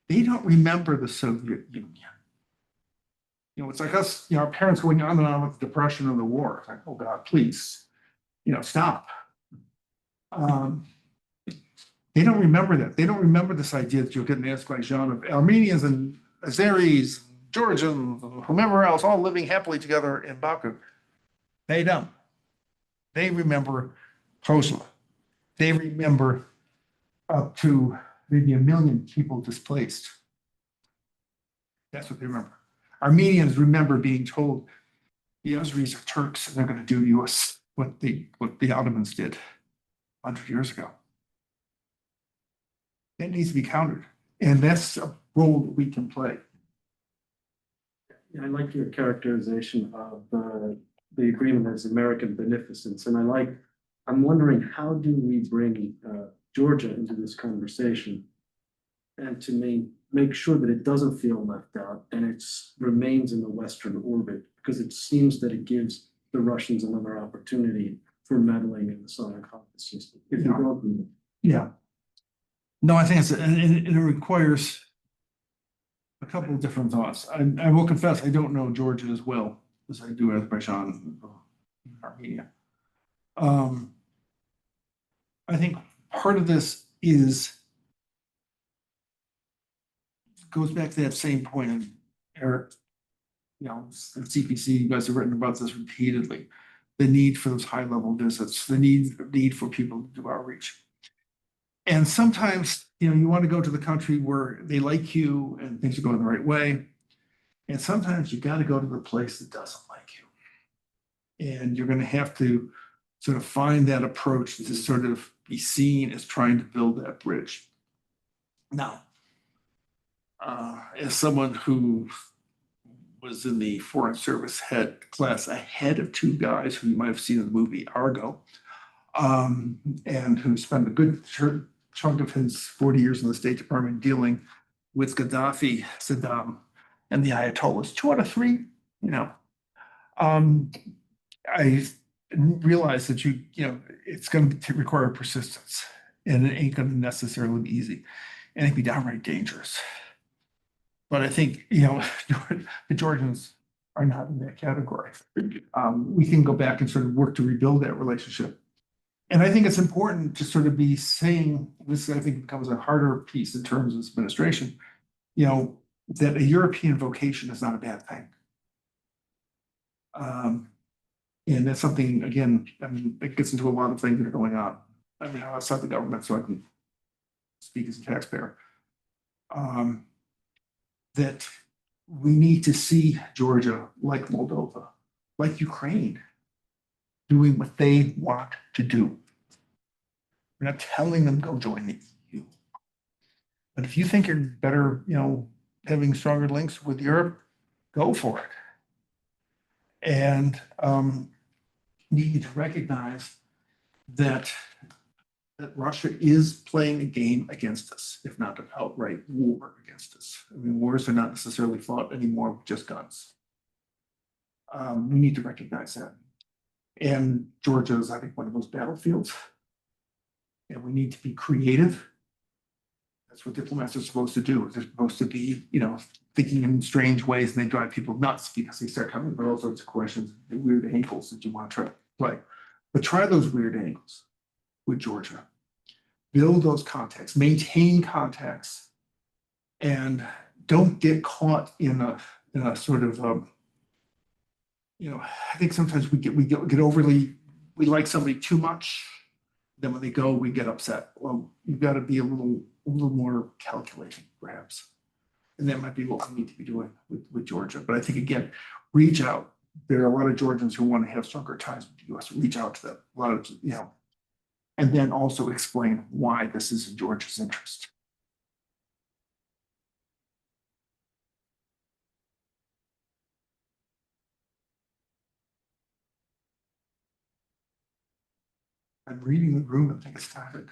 [SPEAKER 6] They don't remember the Soviet Union. It's like us, our parents going on and on with the Depression and the war. It's like, oh God, please, stop. They don't remember that. They don't remember this idea that you'll get in Azerbaijan of Armenians and Azeris, Georgians, whomever else, all living happily together in Baku. They don't. They remember Hojla. They remember up to maybe 1 million people displaced. That's what they remember. Armenians remember being told the Azeris are Turks and they're going to do to us what the Ottomans did 100 years ago. That needs to be countered. And that's a role that we can play.
[SPEAKER 9] I like your characterization of the agreement as American beneficence. And I'm wondering, how do we bring Georgia into this conversation and to make sure that it doesn't feel left out and it remains in the Western orbit, because it seems that it gives the Russians another opportunity for meddling in the Southern Caucasus. If you go through it.
[SPEAKER 6] Yeah. No, I think it requires a couple of different thoughts. I will confess, I don't know Georgia as well as I do Azerbaijan and Armenia. I think part of this goes back to that same point, and Eric, CPC, you guys have written about this repeatedly, the need for those high-level visits, the need for people to do outreach. And sometimes, you want to go to the country where they like you and things are going the right way. And sometimes you got to go to the place that doesn't like you. And you're going to have to sort of find that approach to sort of be seen as trying to build that bridge. Now, as someone who was in the Foreign Service head class ahead of two guys who you might have seen in the movie Argo, and who spent a good chunk of his 40 years in the State Department dealing with Gaddafi, Saddam, and the Ayatollahs. 2 out of 3, you know. I realized that it's going to require persistence, and it ain't going to necessarily be easy, and it'd be downright dangerous. But I think, the Georgians are not in that category. We can go back and sort of work to rebuild that relationship. And I think it's important to sort of be saying, this I think becomes a harder piece in terms of this administration, that a European vocation is not a bad thing. And that's something, again, I mean, it gets into a lot of things that are going on. I mean, outside the government, so I can speak as a taxpayer. That we need to see Georgia, like Moldova, like Ukraine, doing what they want to do. We're not telling them go join the EU. But if you think you're better, having stronger links with Europe, go for it. And need to recognize that Russia is playing a game against us, if not an outright war against us. I mean, wars are not necessarily fought anymore with just guns. We need to recognize that. And Georgia is, I think, one of those battlefields. And we need to be creative. That's what diplomats are supposed to do. They're supposed to be, thinking in strange ways, and they drive people nuts because they start coming with all sorts of questions, and weird angles that you want to try to play. But try those weird angles with Georgia. Build those contacts, maintain contacts, and don't get caught in a sort of I think sometimes we get overly, we like somebody too much. Then when they go, we get upset. Well, you've got to be a little more calculating, perhaps. And that might be what we need to be doing with Georgia. But I think, again, reach out. There are a lot of Georgians who want to have stronger ties with the US. Reach out to them. A lot of, and then also explain why this is in Georgia's interest. I'm reading the room. I think it's time.